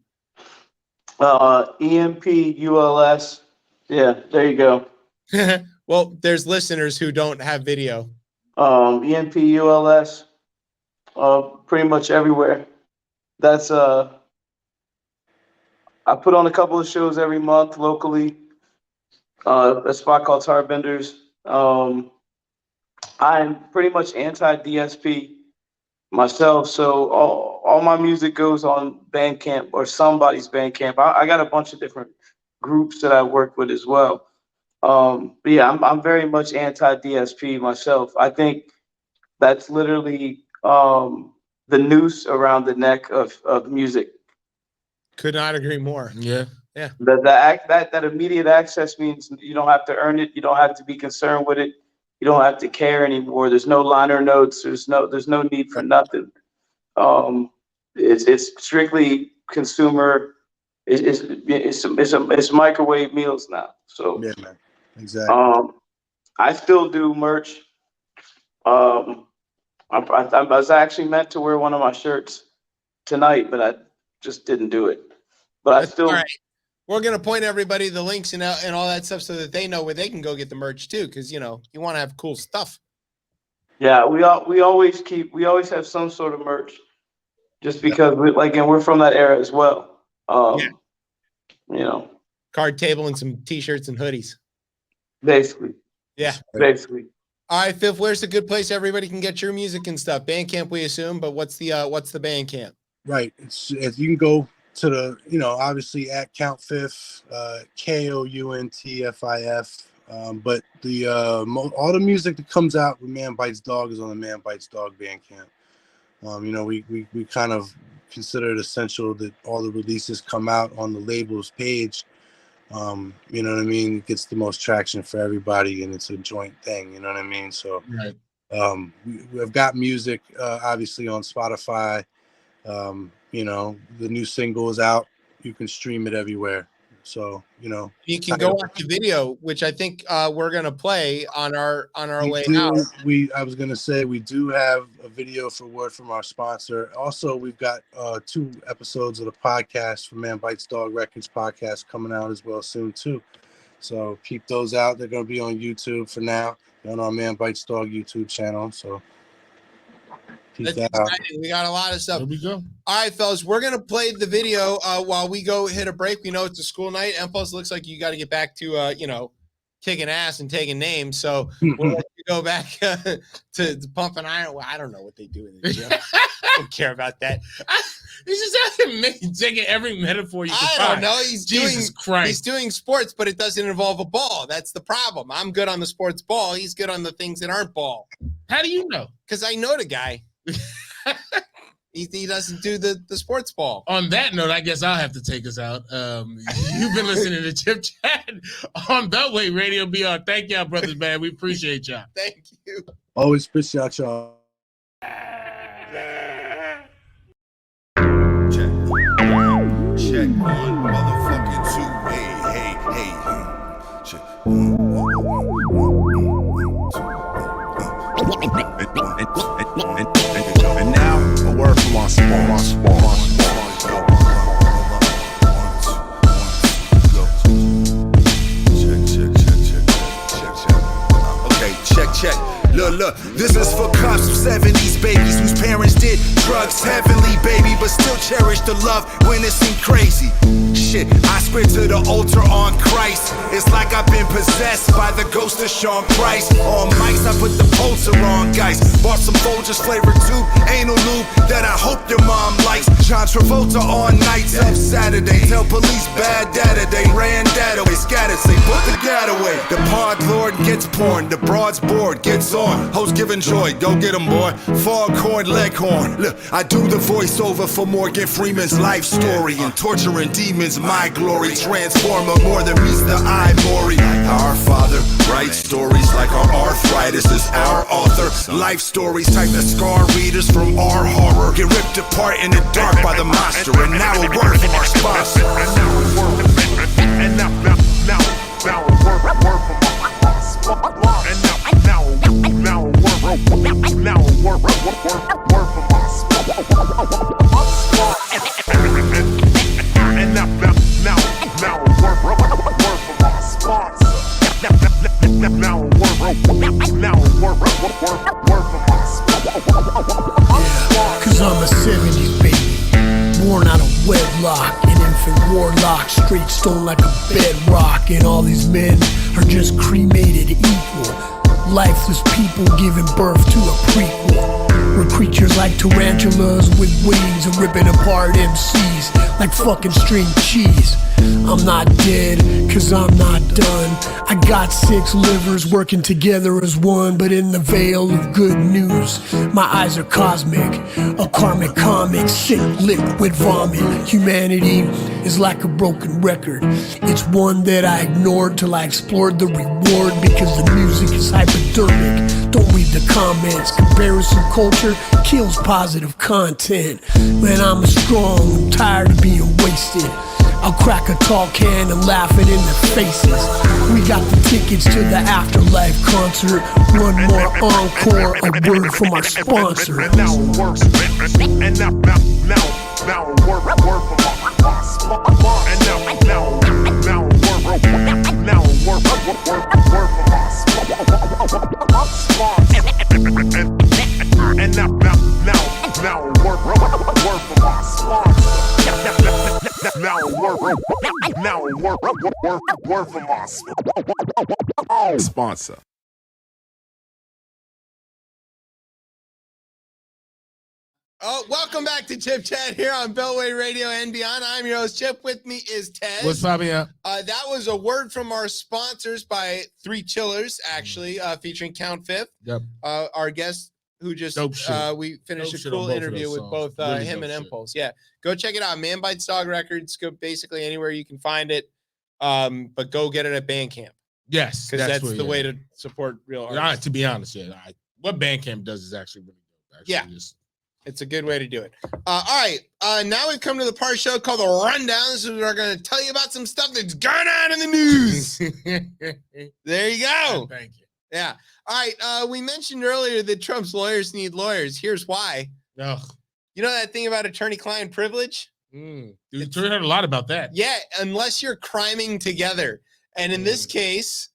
EMPULS. Yeah, there you go. Well, there's listeners who don't have video. EMPULS. Pretty much everywhere. That's I put on a couple of shows every month locally. A spot called Tarbenders. I'm pretty much anti-DSP myself, so all my music goes on Bandcamp or somebody's Bandcamp. I got a bunch of different groups that I work with as well. But yeah, I'm very much anti-DSP myself. I think that's literally the noose around the neck of music. Could not agree more. Yeah. Yeah. That immediate access means you don't have to earn it. You don't have to be concerned with it. You don't have to care anymore. There's no liner notes. There's no need for nothing. It's strictly consumer. It's microwave meals now. So yeah, man. Exactly. I still do merch. I was actually meant to wear one of my shirts tonight, but I just didn't do it. But I still. All right. We're going to point everybody the links and all that stuff so that they know where they can go get the merch too. Cause you want to have cool stuff. Yeah. We always have some sort of merch just because we're from that era as well. Card table and some t-shirts and hoodies. Basically. Yeah. Basically. All right, Fifth, where's a good place everybody can get your music and stuff? Bandcamp, we assume, but what's the Bandcamp? Right. You can go to the, obviously at Count Fifth, KOUNTFIF. But all the music that comes out with Man Bites Dog is on the Man Bites Dog Bandcamp. We kind of consider it essential that all the releases come out on the label's page. You know what I mean? It gets the most traction for everybody, and it's a joint thing. You know what I mean? So, right. We've got music obviously on Spotify. You know, the new single is out. You can stream it everywhere. So, you know, You can go watch the video, which I think we're gonna play on our way out. I was gonna say we do have a video for word from our sponsor. Also, we've got 2 episodes of the podcast for Man Bites Dog Records podcast coming out as well soon too. So keep those out. They're gonna be on YouTube for now, on our Man Bites Dog YouTube channel. So keep that out. We got a lot of stuff. There we go. All right, fellas, we're gonna play the video while we go hit a break. We know it's a school night. Empos, looks like you got to get back to you know, kicking ass and taking names. So we'll let you go back to pumping iron. Well, I don't know what they do in the gym. I don't care about that. He's just taking every metaphor you can I find. don't know. He's doing sports, but it doesn't involve a ball. That's the problem. I'm good on the sports ball. He's good on the things that aren't ball. How do you know? Because I know the guy. He doesn't do the sports ball. On that note, I guess I'll have to take us out. You've been listening to Chip Chat on Beltway Radio BR. Thank y'all, brothers, man. We appreciate y'all. Thank you. Always appreciate y'all. Check 1, motherfucking 2. Hey. Check 1. And now, a word from our sponsor. Check. Look, this is for cops who 70s babies whose parents did drugs heavily, baby, but still cherish the love when it seemed crazy. Shit, I spit to the altar on Christ. It's like I've been possessed by the ghost of Sean Price. On mics, I put the poster on guys. Bought some Folgers flavored tube, anal lube that I hope your mom likes. John Travolta on nights up Saturday. Tell police bad data, they ran that away. Scattered, say put the gat away. The pod lord gets porn, the broad's board gets on. Hoes giving joy, go get 'em, boy. Foghorn, leghorn. Look, I do the voiceover for Morgan Freeman's life story. And torturing demons, my glory. Transformer more than meets the eye, Maury. Our Father writes stories like our arthritis is our author. Life stories type the scar readers from our horror. Get ripped apart in the dark by the monster. And now a word from our sponsor. And now a word from our sponsor. Cause I'm a 70s baby, born out of wedlock, an infant warlock, straight stone like a bedrock, and all these men are just cremated equal. Lifeless people giving birth to a prequel. We're creatures like tarantulas with wings and ripping apart MCs like fucking string cheese. I'm not dead, cause I'm not done. I got 6 livers working together as one, but in the veil of good news, my eyes are cosmic, a karmic comic, sick liquid vomit. Humanity is like a broken record. It's one that I ignored till I explored the reward, because the music is hypodermic. Don't read the comments. Comparison culture kills positive content. Man, I'm strong, I'm tired of being wasted. I'll crack a tall can and laugh it in their faces. We got the tickets to the afterlife concert. One more encore, a word from our sponsor. And now it works. And now a word from our sponsor. And now a word from our sponsor. And now a word from our sponsor. Now a word from our sponsor. Oh, welcome back to Chip Chat here on Beltway Radio and Beyond. I'm your host, Chip. With me is Tez. What's popping up? That was a word from our sponsors by 3 Chillers, actually, featuring Count Fifth. Yep. Our guest who just we finished Dope a shit cool on both of interview those with songs. both Really him dope and shit. Impulse. Yeah, go check it out. Man Bites Dog Records. Go basically anywhere you can find it, but go get it at Bandcamp. Yes, because that's the way to support real artists. To be honest, what Bandcamp does is actually really dope. Actually, It's a good way to do it. All right. Now we've come to the part of the show called The Rundown. This is where we're going to tell you about some stuff that's gone on in the news. There you go. Thank you. Yeah. All right. We mentioned earlier that Trump's lawyers need lawyers. Here's why. Ugh. You know that thing about attorney-client privilege? Dude, we heard a lot about that. Yeah, unless you're criming together. And in this case,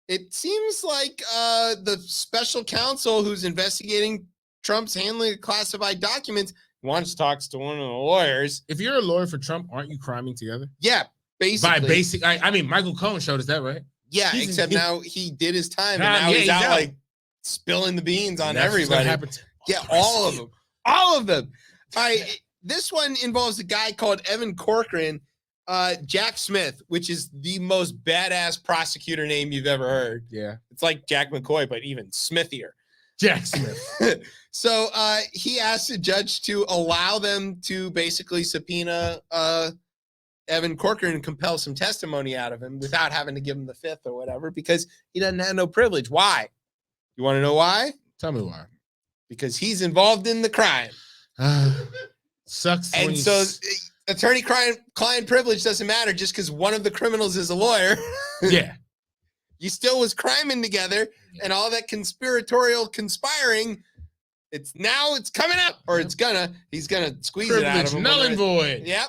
it seems like the special counsel who's investigating Trump's handling of classified documents wants to talk to one of the lawyers. If you're a lawyer for Trump, aren't you criming together? Yeah, basically. I mean, Michael Cohen showed us that, right? Yeah, except now he did his time, and now he's out like spilling the beans on everybody. Yeah, all of them. All of them. All right, this one involves a guy called Evan Corcoran, Jack Smith, which is the most badass prosecutor name you've ever heard. Yeah. It's like Jack McCoy, but even smithier. Jack Smith. So he asked the judge to allow them to basically subpoena Evan Corcoran and compel some testimony out of him without having to give him the fifth or whatever, because he doesn't have no privilege. Why? You want to know why? Tell me why. Because he's involved in the crime. Sucks. And so attorney-client privilege doesn't matter just because one of the criminals is a lawyer. Yeah. You still was criming together, and all that conspiratorial conspiring, it's coming up, or he's gonna squeeze it out of him. Null and void. Yep.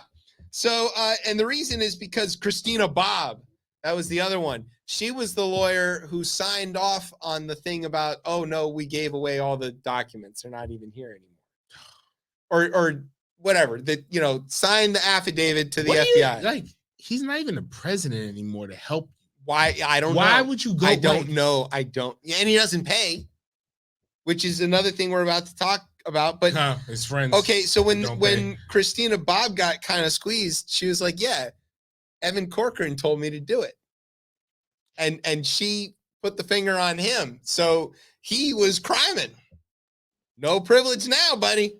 So, and the reason is because Christina Bobb, that was the other one. She was the lawyer who signed off on the thing about, oh no, we gave away all the documents. They're not even here anymore. Or whatever, that, signed the affidavit to the FBI. He's not even the president anymore to help. Why? I don't know. Why would you go? I don't know. I don't. Yeah, and he doesn't pay, which is another thing we're about to talk about. But his friends. Okay, so when Christina Bobb got kind of squeezed, she was like, "Yeah, Evan Corcoran told me to do it," and she put the finger on him, so he was criming. No privilege now, buddy.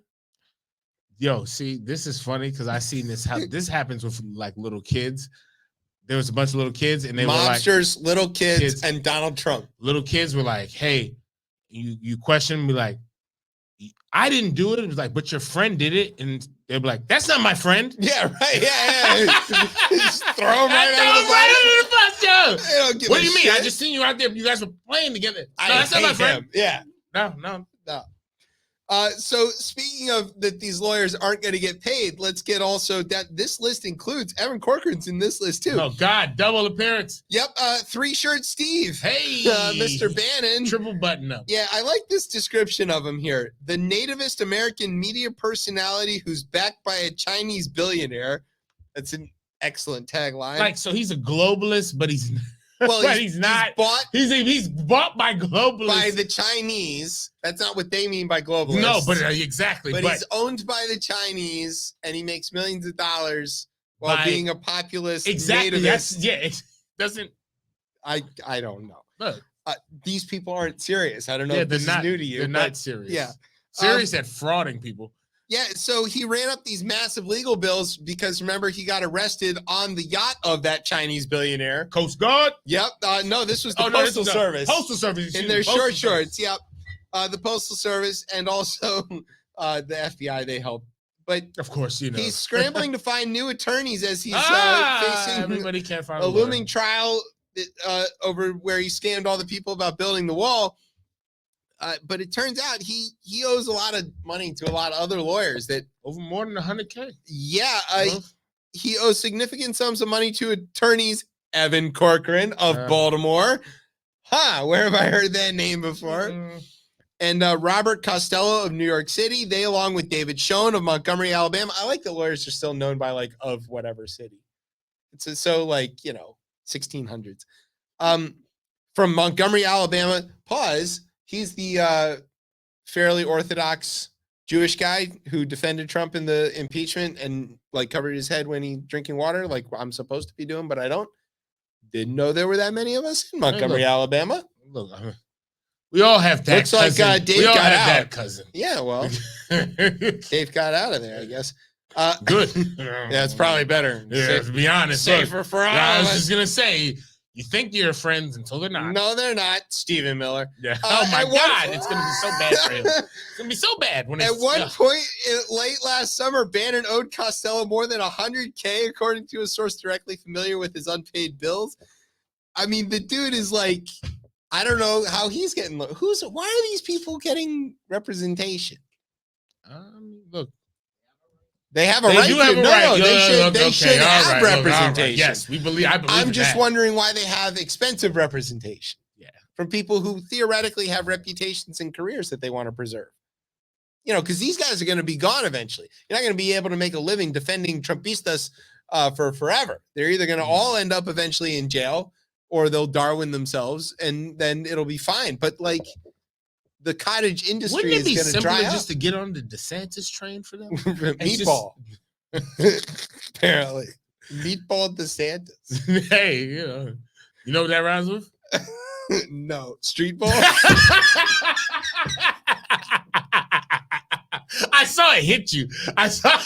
Yo, see, this is funny because I seen this. This happens with like little kids. There was a bunch of little kids, and they mobsters, were like little kids, and Donald Trump. Little kids were like, "Hey, you question me like, I didn't do it." It was like, "But your friend did it," and they'd be like, "That's not my friend." Yeah, right. Yeah. Just throw him right under the bus. Yo. What do you mean? I just seen you out there. You guys were playing together. No, that's not my friend. Yeah. No. So speaking of that, these lawyers aren't going to get paid. Let's get also that this list includes Evan Corcoran's in this list too. Oh God, double appearance. Yep. 3-shirt Steve. Hey, Mr. Bannon. Triple button up. Yeah, I like this description of him here. The nativist American media personality who's backed by a Chinese billionaire. That's an excellent tagline. Like, so he's a globalist, but he's well, but he's not. He's bought by globalists. By the Chinese. That's not what they mean by globalists. No, but exactly. But he's owned by the Chinese, and he makes millions of dollars while being a populist. Exactly. Nativist. It doesn't. I don't know. Look, these people aren't serious. I don't know if this is new to you. They're not serious. Yeah. Serious at frauding people. Yeah, so he ran up these massive legal bills because remember he got arrested on the yacht of that Chinese billionaire. Coast Guard? Yep. No, this was the Postal Service. Postal Service. In their short shorts. Yep. The Postal Service and also the FBI, they help. But of course, he's scrambling to find new attorneys as he's facing everybody can't find a looming trial over where he scammed all the people about building the wall. But it turns out he owes a lot of money to a lot of other lawyers that over more than $100K. Yeah, he owes significant sums of money to attorneys Evan Corcoran of Baltimore. Where have I heard that name before? And Robert Costello of New York City. They, along with David Schoen of Montgomery, Alabama. I like the lawyers are still known by like of whatever city. It's so like 1600s. From Montgomery, Alabama. He's the fairly orthodox Jewish guy who defended Trump in the impeachment and like covered his head when he drinking water, like I'm supposed to be doing, but I don't. Didn't know there were that many of us in Montgomery, Alabama. Look, we all have that. Looks cousin. Like Dave got out. That cousin. Yeah, well, Dave got out of there, I guess. Good. Yeah, it's probably better. Yeah, to be honest, safer for all. I was just gonna say. You think you're friends until they're not. No, they're not. Stephen Miller. Yeah. Oh my God, it's gonna be so bad for him. It's gonna be so bad when it's at one point late last summer, Bannon owed Costello more than $100K, according to a source directly familiar with his unpaid bills. I mean, the dude is like, I don't know how he's getting. Why are these people getting representation? Look, they have a right. They should have representation. Yes, I believe. I'm just wondering why they have expensive representation. Yeah, from people who theoretically have reputations and careers that they want to preserve. You know, because these guys are going to be gone eventually. You're not going to be able to make a living defending Trumpistas for forever. They're either going to all end up eventually in jail, or they'll Darwin themselves, and then it'll be fine. But like, the cottage industry is going to dry up. Just to get on the DeSantis train for them? Meatball. Apparently. Meatball DeSantis. Hey, you know what that rhymes with? No. Street ball? I saw it hit you. I saw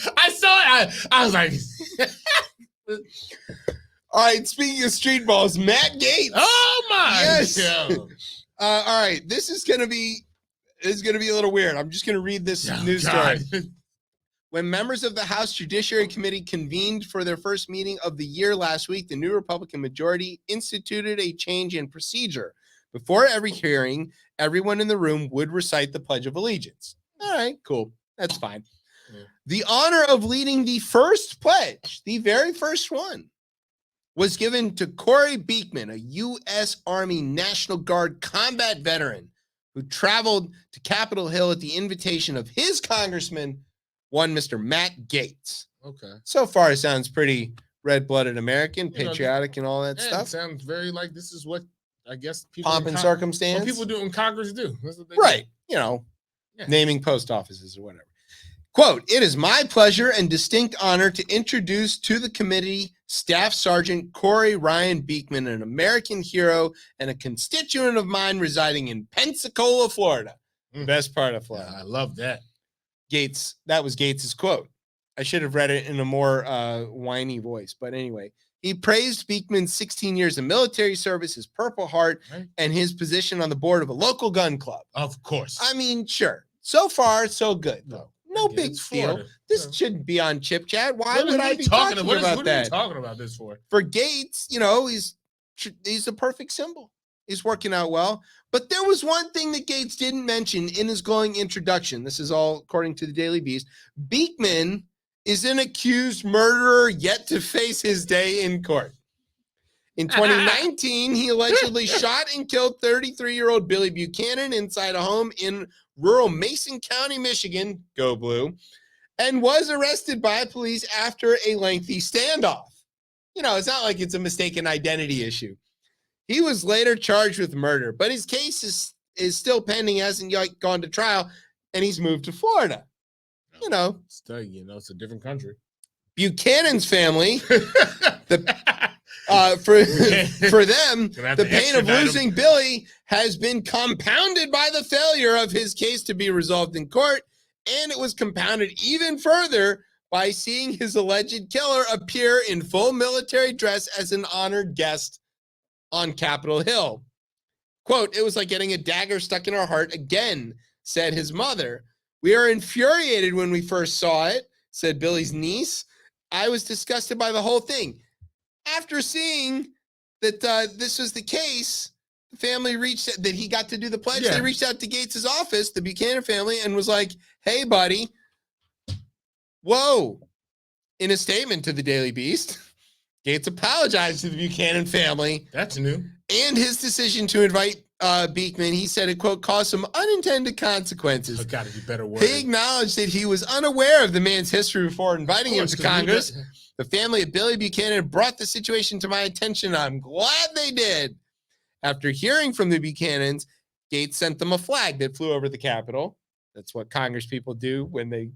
it. I was like... All right, speaking of street balls, Matt Gaetz. Oh my! Yes. All right, this is gonna be a little weird. I'm just gonna read this news story. When members of the House Judiciary Committee convened for their first meeting of the year last week, the new Republican majority instituted a change in procedure. Before every hearing, everyone in the room would recite the Pledge of Allegiance. All right, cool. That's fine. Yeah. The honor of leading the first pledge, the very first one, was given to Corey Beekman, a U.S. Army National Guard combat veteran who traveled to Capitol Hill at the invitation of his congressman, one Mr. Matt Gaetz. Okay. So far, it sounds pretty red-blooded American, patriotic, and all that stuff. It sounds very like this is what I guess people pomp and circumstance. What people do in Congress do. That's what they do. You know, naming post offices or whatever. Quote, "It is my pleasure and distinct honor to introduce to the committee Staff Sergeant Corey Ryan Beekman, an American hero and a constituent of mine residing in Pensacola, Florida." Best part of Florida. I love that. Gaetz, that was Gaetz's quote. I should have read it in a more whiny voice, but anyway. He praised Beekman's 16 years of military service, his Purple Heart, and his position on the board of a local gun club. Of course. I mean, sure. So far, so good, though. No big deal. This shouldn't be on ChipChat. Why would I be talking about that? What are you talking about this for? For Gaetz, you know, he's a perfect symbol. He's working out well. But there was one thing that Gaetz didn't mention in his glowing introduction. This is all according to the Daily Beast. Beekman is an accused murderer yet to face his day in court. In 2019, he allegedly shot and killed 33-year-old Billy Buchanan inside a home in rural Mason County, Michigan, go blue, and was arrested by police after a lengthy standoff. You know, it's not like it's a mistaken identity issue. He was later charged with murder, but his case is still pending, hasn't yet gone to trial, and he's moved to Florida. You know, it's a different country. Buchanan's family, for them, the pain of losing Billy has been compounded by the failure of his case to be resolved in court, and it was compounded even further by seeing his alleged killer appear in full military dress as an honored guest on Capitol Hill. Quote, "It was like getting a dagger stuck in our heart again," said his mother. "We are infuriated when we first saw it," said Billy's niece. "I was disgusted by the whole thing. After seeing that this was the case, the family that he got to do the pledge. They reached out to Gaetz's office, the Buchanan family, and was like, 'Hey, buddy, whoa.' In a statement to the Daily Beast, Gaetz apologized to the Buchanan family. That's new. And his decision to invite Beekman, he said it, quote, caused some unintended consequences. I've got to be better word. He acknowledged that he was unaware of the man's history before inviting him to Congress. The family of Billy Buchanan brought the situation to my attention. I'm glad they did. After hearing from the Buchanans, Gaetz sent them a flag that flew over the Capitol. That's what Congress people do when they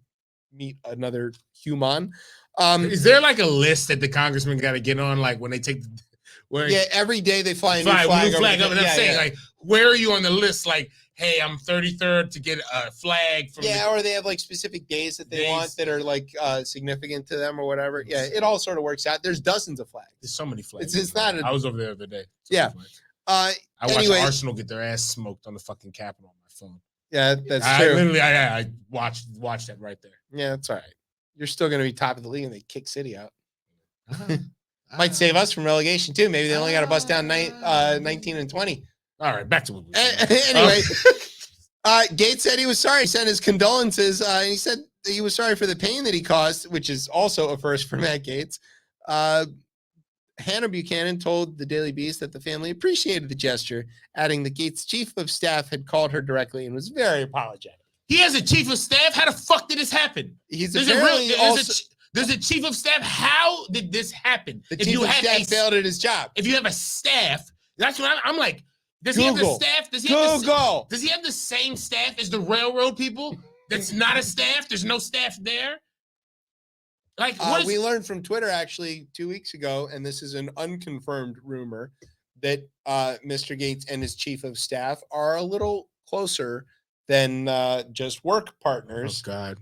meet another human. Is there like a list that the congressman got to get on, like when they take every day they fly a new flag up, and I'm saying, like, where are you on the list? Like, hey, I'm 33rd to get a flag from or they have like specific days that they want that are like significant to them or whatever. Yeah, it all sort of works out. There's dozens of flags. There's so many flags. It's not. I was over there the other day. Yeah. I watched Anyway, Arsenal get their ass smoked on the fucking Capitol on my phone. Yeah, that's true. I watched that right there. Yeah, that's all right. You're still going to be top of the league and they kick City out. Might save us from relegation too. Maybe they only got to bust down 19 and 20. All right, back to what we anyway. Gates said he was sorry. He sent his condolences. And he said he was sorry for the pain that he caused, which is also a first for Matt Gates. Hannah Buchanan told the Daily Beast that the family appreciated the gesture, adding that Gates' chief of staff had called her directly and was very apologetic. He has a chief of staff? How the fuck did this happen? There's a chief of staff. How did this happen? The chief of staff failed at his job. If you have a staff, that's what I'm like. Does Google. he have the staff? Does he have the same staff as the railroad people? That's not a staff. There's no staff there. Like we learned from Twitter actually 2 weeks ago, and this is an unconfirmed rumor, that Mr. Gates and his chief of staff are a little closer than just work partners. Oh God!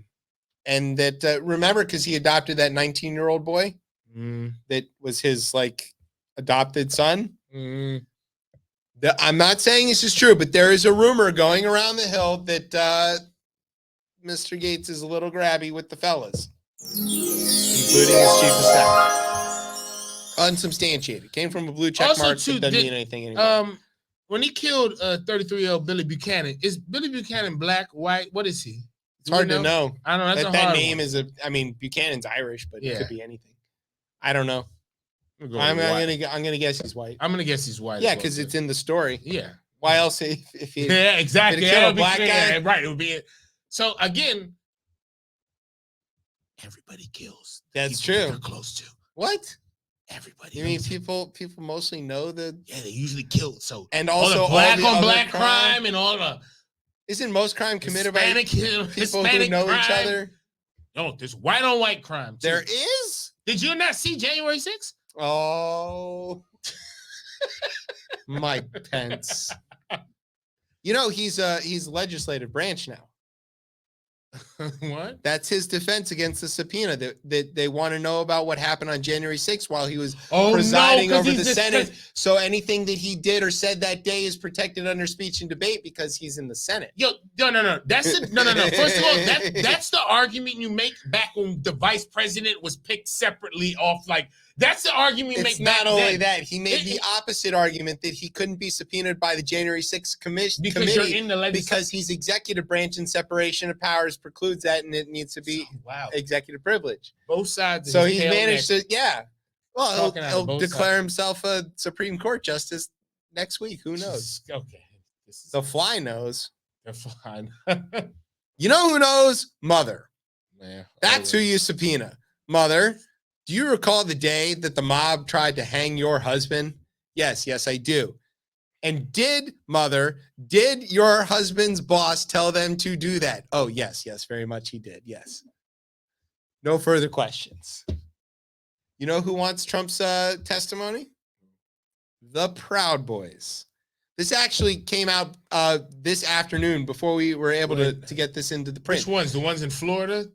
And that remember, because he adopted that 19-year-old boy that was his like adopted son. I'm not saying this is true, but there is a rumor going around the hill that Mr. Gates is a little grabby with the fellas, including his chief of staff. Unsubstantiated. Came from a blue check also, mark. Too, doesn't mean anything anymore. When he killed 33-year-old Billy Buchanan, is Billy Buchanan black, white? What is he? It's hard to know. I don't know. That name is Buchanan's Irish, but it could be anything. I don't know. I'm gonna guess he's white. I'm gonna guess he's white. Yeah, because it's in the story. Yeah. Why else if he exactly. kill a black guy? Yeah, right. It would be it. So again, everybody kills. That's true. They're close to. What? Everybody. You mean people mostly know the? Yeah, they usually kill. So and also all the black on black crime and all the. Isn't most crime committed by people Hispanic who know crime. each other? No, there's white on white crime. Too. There is. Did you not see January 6th? Oh, Mike Pence. You know he's legislative branch now. What? That's his defense against the subpoena that they want to know about what happened on January 6th while he was presiding over the Senate. So anything that he did or said that day is protected under speech and debate because he's in the Senate. No. That's no. First of all, that's the argument you make back when the vice president was picked separately off. Like that's the argument you make. It's not only that he made the opposite argument that he couldn't be subpoenaed by the January 6th committee you're in the because he's executive branch and separation of powers precludes that, and it needs to be executive privilege. Both sides. So he's managed to, Well, he'll declare sides. Himself a Supreme Court justice next week. Who knows? Okay. The fly knows. They're fine. You know who knows? Mother. Man, That's who you subpoena. Mother, do you recall the day that the mob tried to hang your husband? Yes, I do. And did your husband's boss tell them to do that? Oh, yes, very much he did. Yes. No further questions. You know who wants Trump's testimony? The Proud Boys. This actually came out this afternoon before we were able to get this into the print. Which ones? The ones in Florida?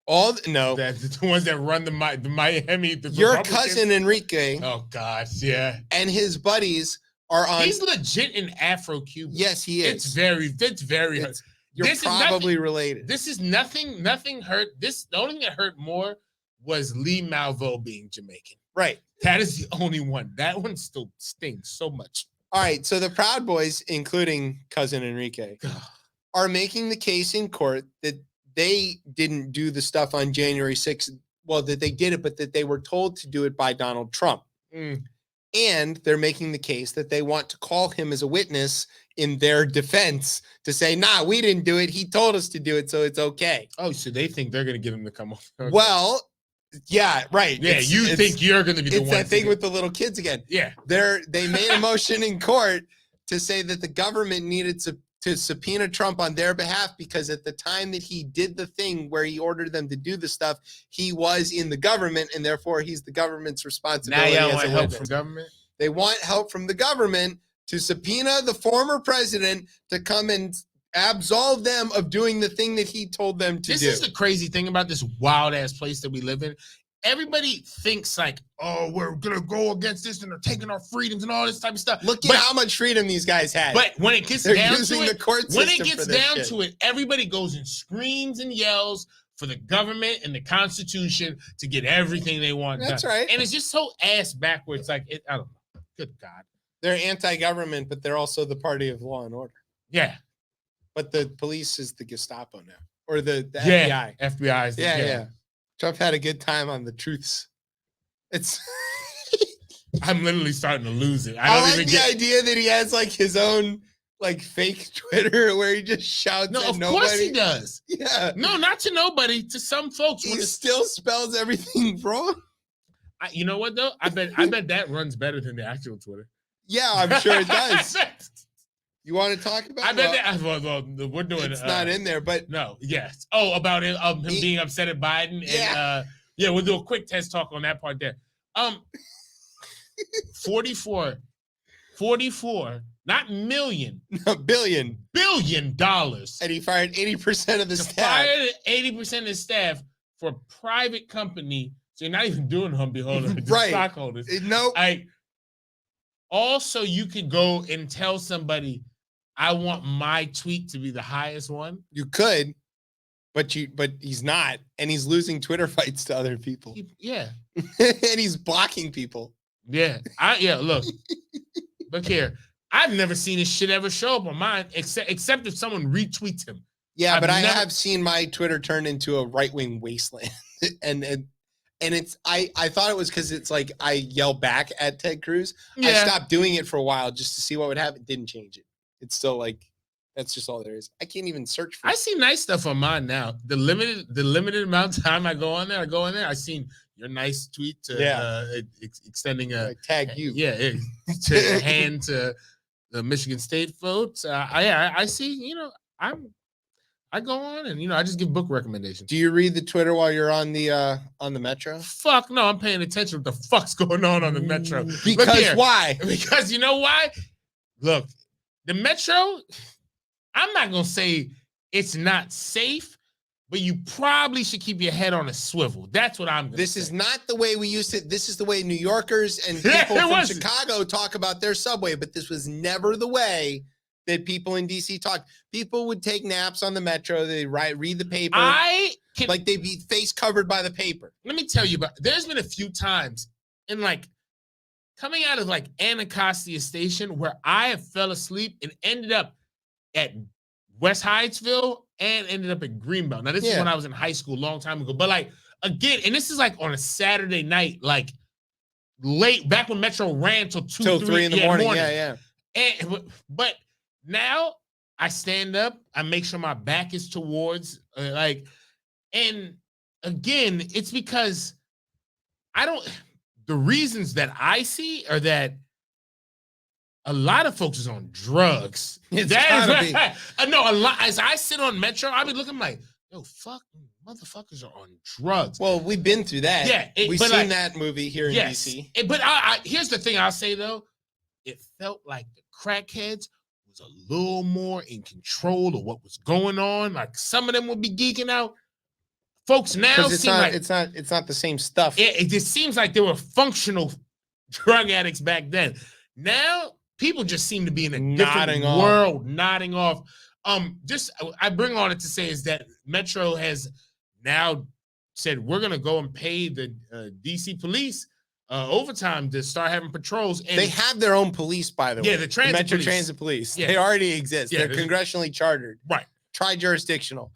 No. The ones that run the Miami. Your cousin Enrique. Oh, God, yeah. And his buddies are on. He's legit in Afro-Cuban. Yes, he is. It's very. You're probably related. This is nothing hurt. The only thing that hurt more was Lee Malvo being Jamaican. Right. That is the only one. That one still stings so much. All right. So the Proud Boys, including cousin Enrique, are making the case in court that they didn't do the stuff on January 6th. Well, that they did it, but that they were told to do it by Donald Trump. And they're making the case that they want to call him as a witness in their defense to say, nah, we didn't do it. He told us to do it, so it's okay. Oh, so they think they're going to get him to come on. Okay. Well, yeah, right. Yeah, you think you're going to be the one. It's that thing with the little kids again. Yeah. They made a motion in court to say that the government needed to subpoena Trump on their behalf because at the time that he did the thing where he ordered them to do the stuff, he was in the government, and therefore he's the government's responsibility. Now as want a help witness. from government? They want help from the government, to subpoena the former president to come and absolve them of doing the thing that he told them to This do. is the crazy thing about this wild ass place that we live in. Everybody thinks like, oh, we're gonna go against this and they're taking our freedoms and all this type of stuff. Look at how much freedom these guys had. But when it gets They're down using to the it, court when it system gets for this down shit. to it, everybody goes and screams and yells for the government and the Constitution to get everything they want That's done. right. And it's just so ass backwards. Like, I don't know. Good God. They're anti-government, but they're also the party of law and order. Yeah. But the police is the Gestapo now, or the Yeah. FBI. FBI is the, Yeah. Trump had a good time on the truths. It's. I'm literally starting to lose it. I don't like even the get idea that he has like his own like fake Twitter where he just shouts No, at of nobody. course he does. Yeah. No, not to nobody. To some folks. He When it's, still spells everything wrong. you know what though? I bet that runs better than the actual Twitter. Yeah, I'm sure it does. You want to talk about? I bet well, that. Well, we're doing. it's not in there, but No. Yes. Oh, about him being upset at Biden. Yeah. And, yeah. We'll do a quick test talk on that part there. 44, not million, $1 billion dollars. and he fired 80% of the To staff. fire 80% of the staff for a private company. So you're not even doing Home Beholder, just Right. stockholders. No, Also, you could go and tell somebody, I want my tweet to be the highest one. you could, but he's not, and he's losing Twitter fights to other people, Yeah. and he's blocking people. Yeah. Look here. I've never seen this shit ever show up on mine, except if someone retweets him. Yeah, I've but I never- have seen my Twitter turn into a right-wing wasteland, and it's I thought it was because it's like I yell back at Ted Cruz. I Yeah. stopped doing it for a while just to see what would happen. Didn't change it. It's still like that's just all there is. I can't even search for I it. see nice stuff on mine now. The limited amount of time I go in there, I seen your nice tweet to extending a I tag you. to hand to the Michigan State vote. I see. I go on and I just give book recommendations. Do you read the Twitter while you're on the Metro? Fuck no, I'm paying attention to what the fuck's going on the Metro. Look Because here. why? Because you know why? Look, the Metro, I'm not going to say it's not safe, but you probably should keep your head on a swivel. That's what I'm going to say. This is not the way we used to. This is the way New Yorkers and Yeah, people it from wasn't. Chicago talk about their subway, but this was never the way that people in DC talk. People would take naps on the Metro. They read the paper. Like they'd be face covered by the paper. Let me tell you about, there's been a few times in like coming out of like Anacostia Station where I have fell asleep and ended up at West Hyattsville and ended up at Greenbelt. Now, this is when I was in high school a long time ago. But like, again, and this is like on a Saturday night, like late, back when Metro ran till 3 in the morning. Yeah. But now I stand up, I make sure my back is towards and again, it's because the reasons that I see are that a lot of folks is on drugs. It's gotta be. No, a lot. As I sit on Metro, I be looking like, yo, fuck, motherfuckers are on drugs. Well, we've been through that. Yeah, we've seen that movie here in DC. But here's the thing I'll say though, it felt like the crackheads was a little more in control of what was going on. Like some of them would be geeking out. Folks now It's seem not, like it's not the same stuff. it just seems like they were functional drug addicts back then. Now people just seem to be in a different world, nodding off. I bring on it to say is that Metro has now said we're gonna go and pay the DC police overtime to start having patrols. And they have their own police, by the way. Yeah, the transit Metro police. Transit Police. Yeah. They already exist. Yeah, They're congressionally chartered. Right. Tri-jurisdictional.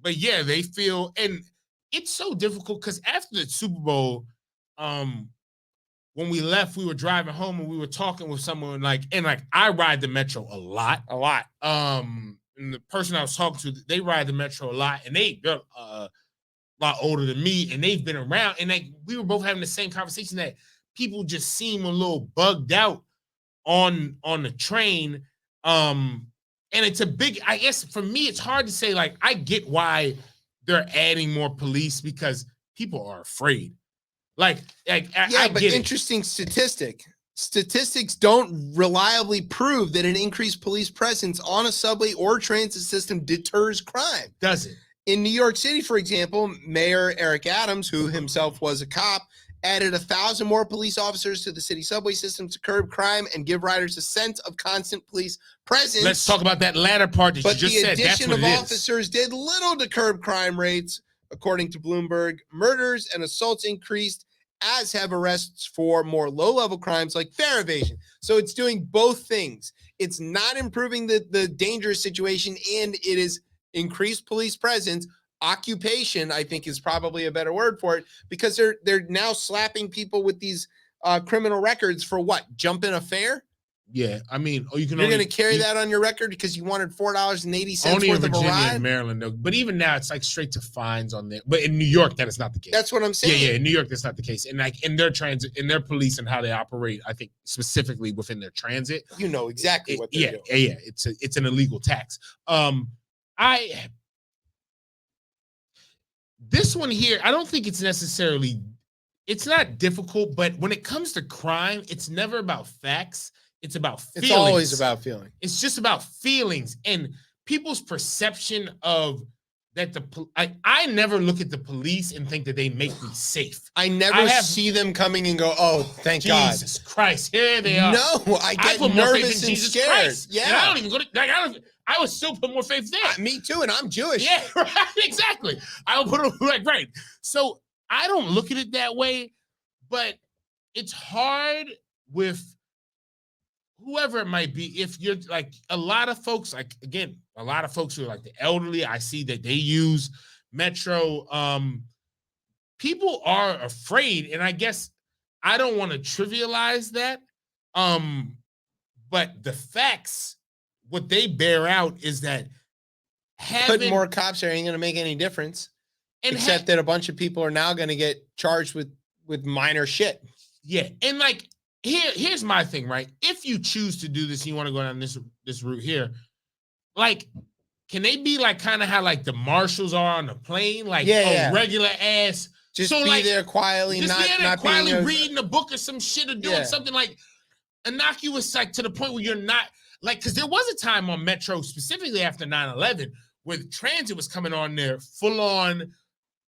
But yeah, they feel, and it's so difficult because after the Super Bowl, when we left, we were driving home and we were talking with someone and I ride the Metro a lot. And the person I was talking to, they ride the Metro a lot, and they're a lot older than me, and they've been around. And we were both having the same conversation that people just seem a little bugged out on the train. And it's a big, I guess for me, it's hard to say, like, I get why they're adding more police because people are afraid. I But get interesting statistic. Statistics don't reliably prove that an increased police presence on a subway or transit system deters crime. Does it? In New York City, for example, Mayor Eric Adams, who himself was a cop, added 1,000 more police officers to the city subway system to curb crime and give riders a sense of constant police presence. Let's talk about that latter part that But you just the said. That's addition what of it is. officers did little to curb crime rates. According to Bloomberg, murders and assaults increased, as have arrests for more low-level crimes like fare evasion. So it's doing both things. It's not improving the dangerous situation, and it is increased police presence. Occupation, I think, is probably a better word for it, because they're now slapping people with these criminal records for what? Jumping a fare? Yeah, I mean, you can. You're only going to carry you- that on your record because you wanted $4.80 only in worth of a Virginia ride? and Maryland, though. But even now, it's like straight to fines on there. But in New York, that is not the case. That's what I'm saying. Yeah. In New York, that's not the case. And like in their transit, in their police and how they operate, I think specifically within their transit, You know exactly what they're doing. yeah. It's an illegal tax. This one here, I don't think it's necessarily. It's not difficult, but when it comes to crime, it's never about facts. It's about feelings. It's always about feeling. It's just about feelings and people's perception of that. I never look at the police and think that they make me safe. I never see them coming and go, oh, thank God. Jesus Christ, here they are. No, I get put more faith nervous in and Jesus scared. Christ. Yeah. And I don't even go to, I would still put more faith there. Me too, and I'm Jewish. Yeah, right, exactly. I would put it right. So I don't look at it that way, but it's hard with whoever it might be. If you're like a lot of folks, like again, a lot of folks who are like the elderly, I see that they use Metro. People are afraid, and I guess I don't want to trivialize that. But the facts, what they bear out is that Putting more cops there ain't going to make any difference, except that a bunch of people are now going to get charged with minor shit. Yeah, and like here's my thing, right? If you choose to do this, you want to go down this route here, like, can they be like kind of how like the marshals are on the plane, like regular ass, just so be like, there quietly, just not be there not quietly being reading a book or some shit or doing something like innocuous, like to the point where you're not like, because there was a time on Metro specifically after 9/11 where the transit was coming on there full on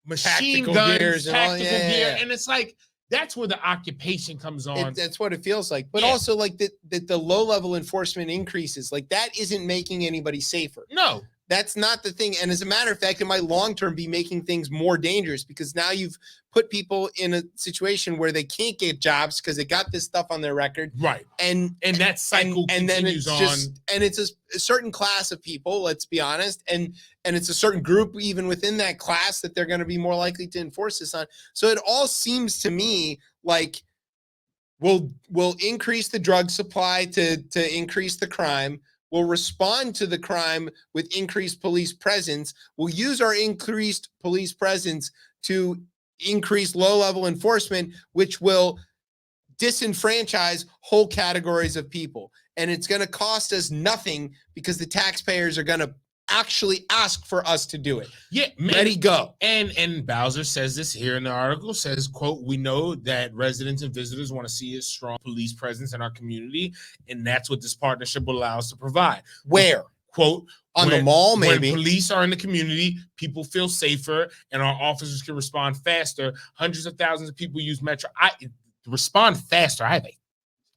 machine tactical guns, gears tactical and all, gear, and it's like. That's where the occupation comes on. That's what it feels like. But also like that the low level enforcement increases, like that isn't making anybody safer. No. That's not the thing. And as a matter of fact, it might long term be making things more dangerous, because now you've put people in a situation where they can't get jobs because they got this stuff on their record. Right. And that cycle and then continues it's and it's a certain class of people, let's be honest, and it's a certain group even within that class that they're going to be more likely to enforce this on. So it all seems to me like we'll increase the drug supply to increase the crime. We'll respond to the crime with increased police presence. We'll use our increased police presence to increase low-level enforcement, which will disenfranchise whole categories of people. And it's going to cost us nothing because the taxpayers are going to actually ask for us to do it. Yeah, ready, go. And Bowser says this here in the article, says, quote, "We know that residents and visitors want to see a strong police presence in our community, and that's what this partnership will allow us to provide." Where? Quote, on the mall, maybe. When police are in the community, people feel safer and our officers can respond faster. Hundreds of thousands of people use Metro. Respond faster. I have a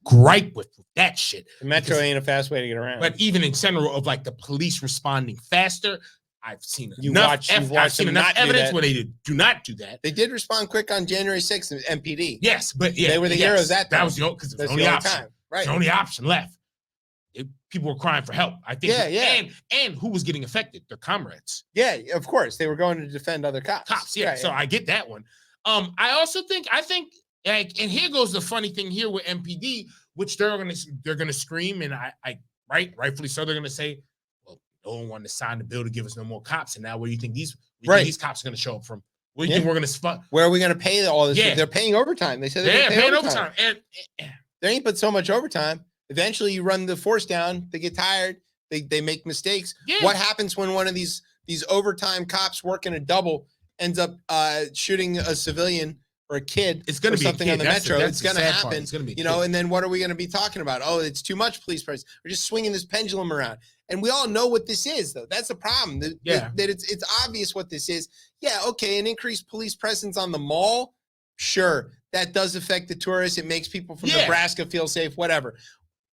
gripe with that shit. The Metro ain't a fast way to get around. But even in general of like the police responding faster, I've seen you've enough evidence where they do not do that. They did respond quick on January 6th in MPD. Yes, but yeah, they were the heroes that time. That was the only option. Time. Right. The only option left. People were crying for help. I think. Yeah. And who was getting affected? Their comrades. Yeah, of course. They were going to defend other cops. Yeah. So I get that one. I think like, and here goes the funny thing here with MPD, which they're gonna scream, and I rightfully so, they're gonna say, well, no one wanted to sign the bill to give us no more cops, and now where do you think these cops are gonna show up from? Where do you think we're gonna where are we gonna pay all this? Yeah. They're paying overtime. They said they're paying overtime. And they ain't put so much overtime. Eventually, you run the force down. They get tired. They make mistakes. Yeah. What happens when one of these overtime cops working a double ends up shooting a civilian or a kid It's going or to be a something kid. on the That's metro, that's it's the going to sad part. happen. It's going to be a You know, kid. and then what are we going to be talking about? Oh, it's too much police presence. We're just swinging this pendulum around. And we all know what this is, though. That's the problem. That it's obvious what this is. Yeah, okay, an increased police presence on the mall, sure, that does affect the tourists. It makes people from Nebraska feel safe, whatever.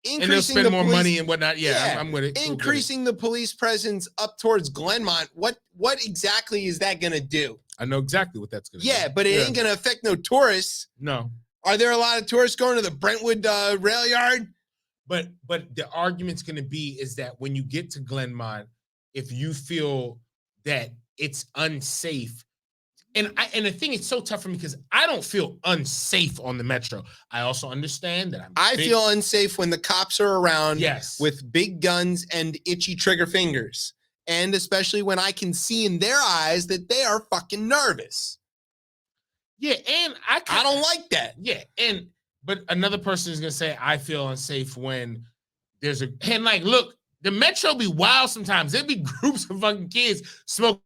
And they'll spend more money and whatnot. Yeah, I'm with it. Increasing the police presence up towards Glenmont, what exactly is that going to do? I know exactly what that's going to do. Yeah, but it ain't going to affect no tourists. No. Are there a lot of tourists going to the Brentwood rail yard? But the argument's going to be is that when you get to Glenmont, if you feel that it's unsafe, and the thing is so tough for me because I don't feel unsafe on the metro. I also understand that I feel unsafe when the cops are around with big guns and itchy trigger fingers. And especially when I can see in their eyes that they are fucking nervous. Yeah, and I don't like that. Yeah, but another person is gonna say I feel unsafe when there's and like look, the metro be wild sometimes. There be groups of fucking kids smoking.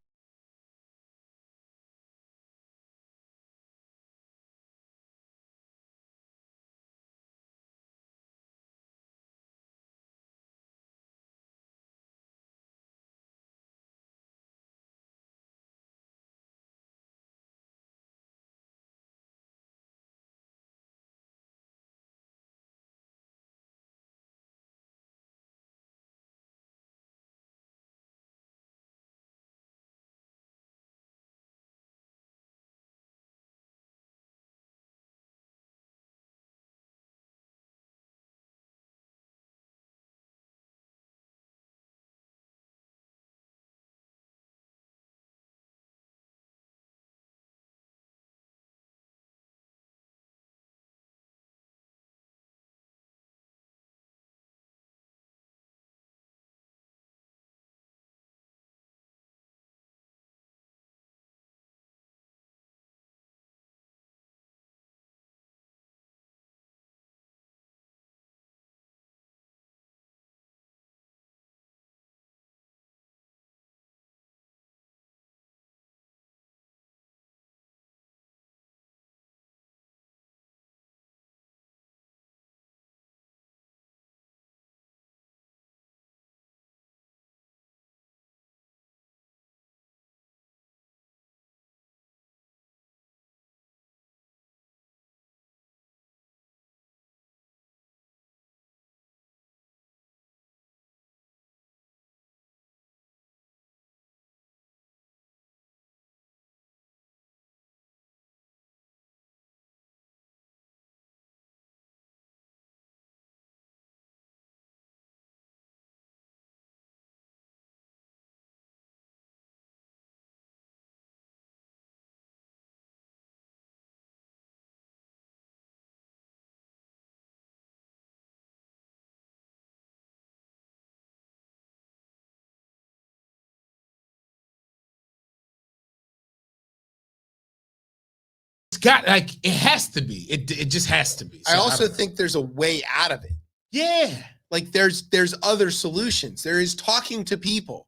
It's got like it has to be. It just has to be. So I also think there's a way out of it. Yeah. Like there's other solutions. There is talking to people.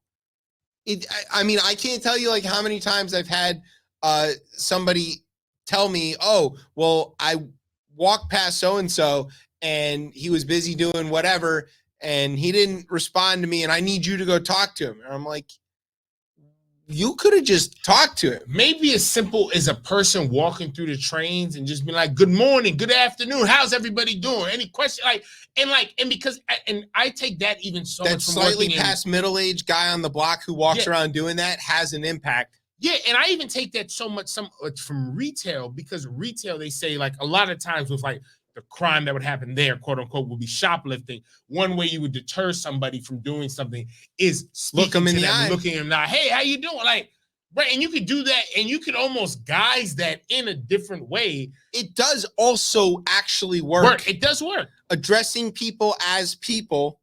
I mean, I can't tell you like how many times I've had somebody tell me, "Oh, well, I walked past so and so and he was busy doing whatever and he didn't respond to me and I need you to go talk to him." And I'm like, you could have just talked to him. Maybe as simple as a person walking through the trains and just being like, "Good morning, good afternoon, how's everybody doing? Any question?" And because I take that even so that much from slightly past middle-aged guy on the block who walks around doing that has an impact. Yeah, and I even take that so much from retail because retail, they say like a lot of times with like the crime that would happen there, quote unquote, would be shoplifting. One way you would deter somebody from doing something is look them in the eye, looking them in the eye. Hey, how you doing? Like, right, and you could do that, and you could almost guise that in a different way. It does also actually work. It does work. Addressing people as people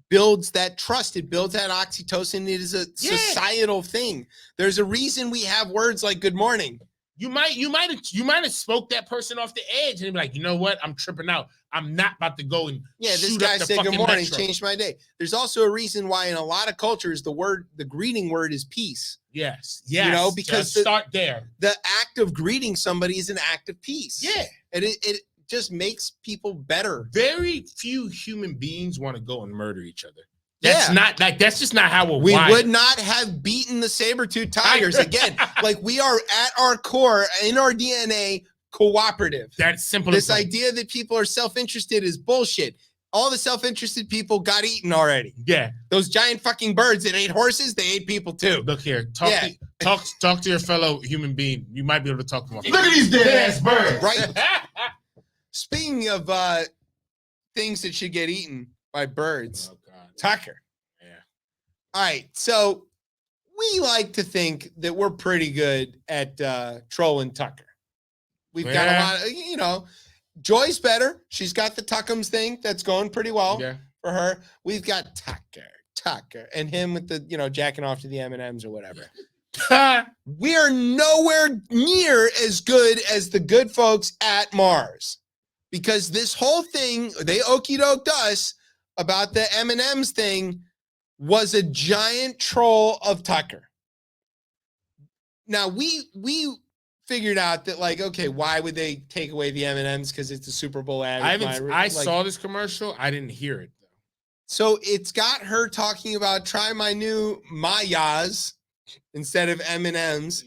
builds that trust. It builds that oxytocin. It is a societal thing. There's a reason we have words like good morning. You might have spoke that person off the edge and be like, you know what? I'm tripping out. I'm not about to go and this shoot guy up the said good fucking morning, metro. changed my day. There's also a reason why in a lot of cultures the greeting word is peace. Yes. You know, because just start there. The act of greeting somebody is an act of peace. Yeah. And it just makes people better. Very few human beings want to go and murder each other. That's just not how we wired. would not have beaten the saber-toothed tigers again. Like, we are at our core, in our DNA, cooperative. That's simple. This idea that people are self-interested is bullshit. All the self-interested people got eaten already. Yeah. Those giant fucking birds that ate horses, they ate people too. Look here. Talk to your fellow human being. You might be able to talk to them. Look at these dead ass birds. Right. Speaking of things that should get eaten by birds, Tucker. Yeah. All right. So we like to think that we're pretty good at trolling Tucker. We've got a lot of, Joy's better. She's got the Tuckums thing that's going pretty well for her. We've got Tucker, and him with the, jacking off to the M&Ms or whatever. We are nowhere near as good as the good folks at Mars, because this whole thing, they okey doked us about the M&Ms thing, was a giant troll of Tucker. Now we figured out that, like, okay, why would they take away the M&Ms? Because it's a Super Bowl ad. I saw this commercial. I didn't hear it though. So it's got her talking about try my new Mayas instead of M&Ms.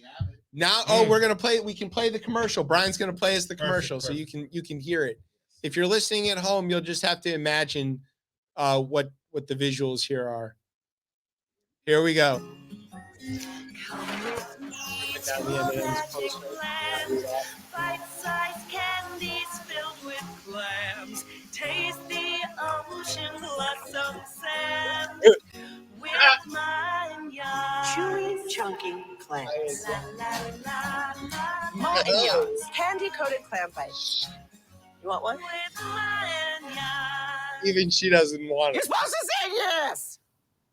Now, we're gonna play. We can play the commercial. Brian's gonna play us the commercial, so you can hear it. If you're listening at home, you'll just have to imagine what the visuals here are. Here we go. Bite-sized candies filled with clams. Taste the ocean plus some sand. With mine, chewy, chunky clams. Mo and Young's candy-coated clam bites. You want one? With mine, Even she doesn't want You're it. supposed to say yes.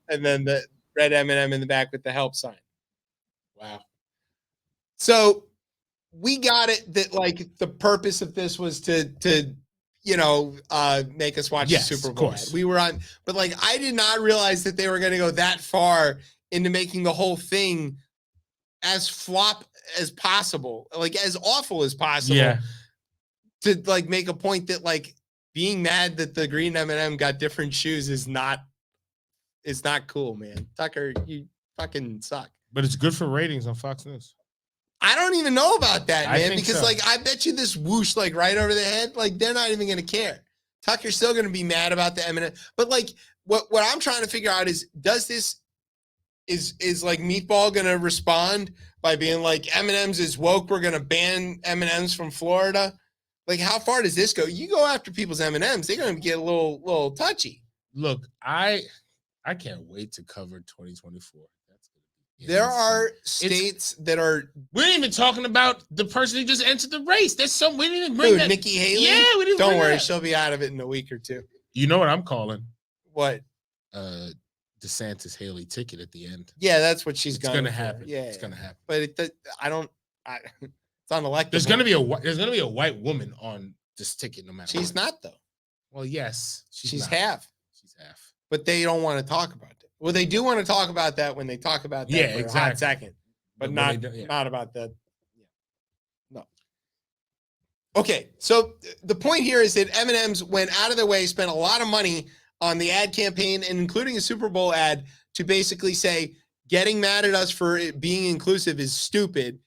And then the red M&M in the back with the help sign. Wow. So we got it that, like, the purpose of this was to make us watch the Super Bowl. We were on, but like, I did not realize that they were going to go that far into making the whole thing as flop as possible, like as awful as possible. Yeah. To like make a point that, like, being mad that the green M&M got different shoes is not cool, man. Tucker, you fucking suck. But it's good for ratings on Fox News. I don't even know about that, I man, think because so. like, I bet you this whoosh, like, right over the head, like, they're not even going to care. Tucker's still going to be mad about the M&M. But like, what I'm trying to figure out is, is like Meatball going to respond by being like, M&M's is woke, we're going to ban M&M's from Florida? Like, how far does this go? You go after people's M&M's, they're going to get a little touchy. Look, I can't wait to cover 2024. There are states that are. We ain't even talking about the person who just entered the race. There's some we didn't bring that. Nikki Haley? Yeah, we didn't. Don't worry, that. she'll be out of it in a week or two. You know what I'm calling? What? DeSantis Haley ticket at the end. Yeah, that's what she's gonna happen. Yeah, it's gonna happen. But it's unelectable. There's gonna be a white woman on this ticket no matter. She's what. not though. Well, yes, she's half. She's half. But they don't want to talk about it. Well, they do want to talk about that when they talk about that for a hot second, but not about that. Yeah. No. Okay, so the point here is that M&M's went out of their way, spent a lot of money on the ad campaign, and including a Super Bowl ad, to basically say getting mad at us for it being inclusive is stupid.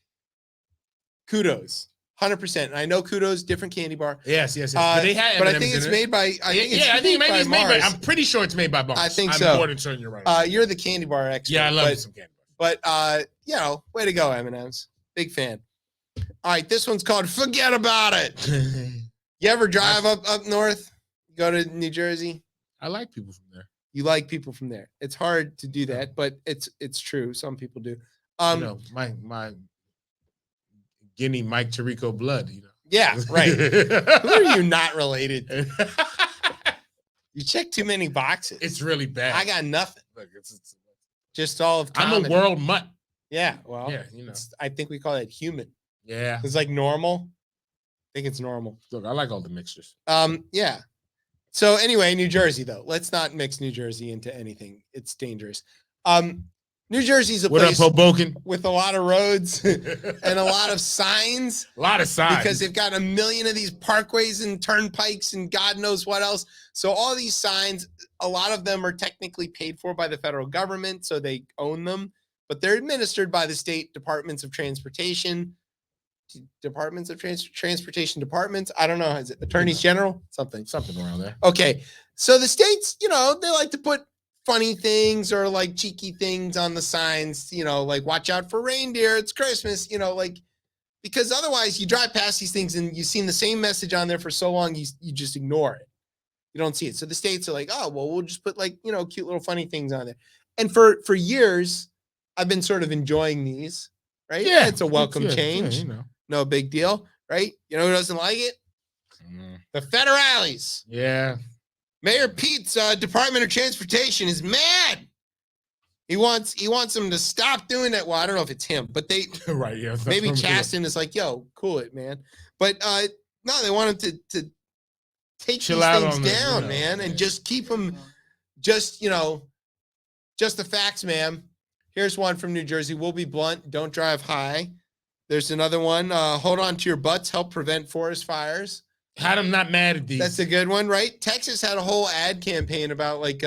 Kudos. 100%. And I know Kudos, different candy bar. Yes. But they had I think it's made by. I think it's made by. I'm pretty sure it's made by Mars. I think so. I'm more than certain you're right. You're the candy bar expert. Yeah, I love some candy bars. But way to go, M&M's. Big fan. All right, this one's called "Forget About It." You ever drive up north? Go to New Jersey? I like people from there. You like people from there. It's hard to do that, but it's true. Some people do. My Guinea Mike Tirico blood, Yeah, right. Who are you not related to? You check too many boxes. It's really bad. I got nothing. Look, it's just all of comedy. I'm a world mutt. Yeah, well, yeah, I think we call it human. Yeah. It's like normal. I think it's normal. Look, I like all the mixtures. Yeah. So anyway, New Jersey though. Let's not mix New Jersey into anything. It's dangerous. New Jersey's a What up, place Hoboken? with a lot of roads and a lot of signs. A lot of signs. Because they've got a million of these parkways and turnpikes and God knows what else. So all these signs, a lot of them are technically paid for by the federal government, so they own them, but they're administered by the state departments of transportation. Transportation departments. I don't know. Is it attorneys general? Something around there. Okay. So the states, they like to put funny things or like cheeky things on the signs, like watch out for reindeer. It's Christmas, because otherwise you drive past these things and you've seen the same message on there for so long, you just ignore it. You don't see it. So the states are like, oh, well, we'll just put like, cute little funny things on there. And for years, I've been sort of enjoying these, right? Yeah. It's a welcome change. Yeah, No big deal, right? You know who doesn't like it? The federales. Yeah. Mayor Pete's Department of Transportation is mad. He wants them to stop doing that. Well, I don't know if it's him, but they right. Yeah. maybe Chasten is like, yo, cool it, man. But no, they want him to take Chill these out things on down, man, and just keep them just the facts, ma'am. Here's one from New Jersey. We'll be blunt. Don't drive high. There's another one. Hold on to your butts. Help prevent forest fires. Had them not mad at these. That's a good one, right? Texas had a whole ad campaign about like,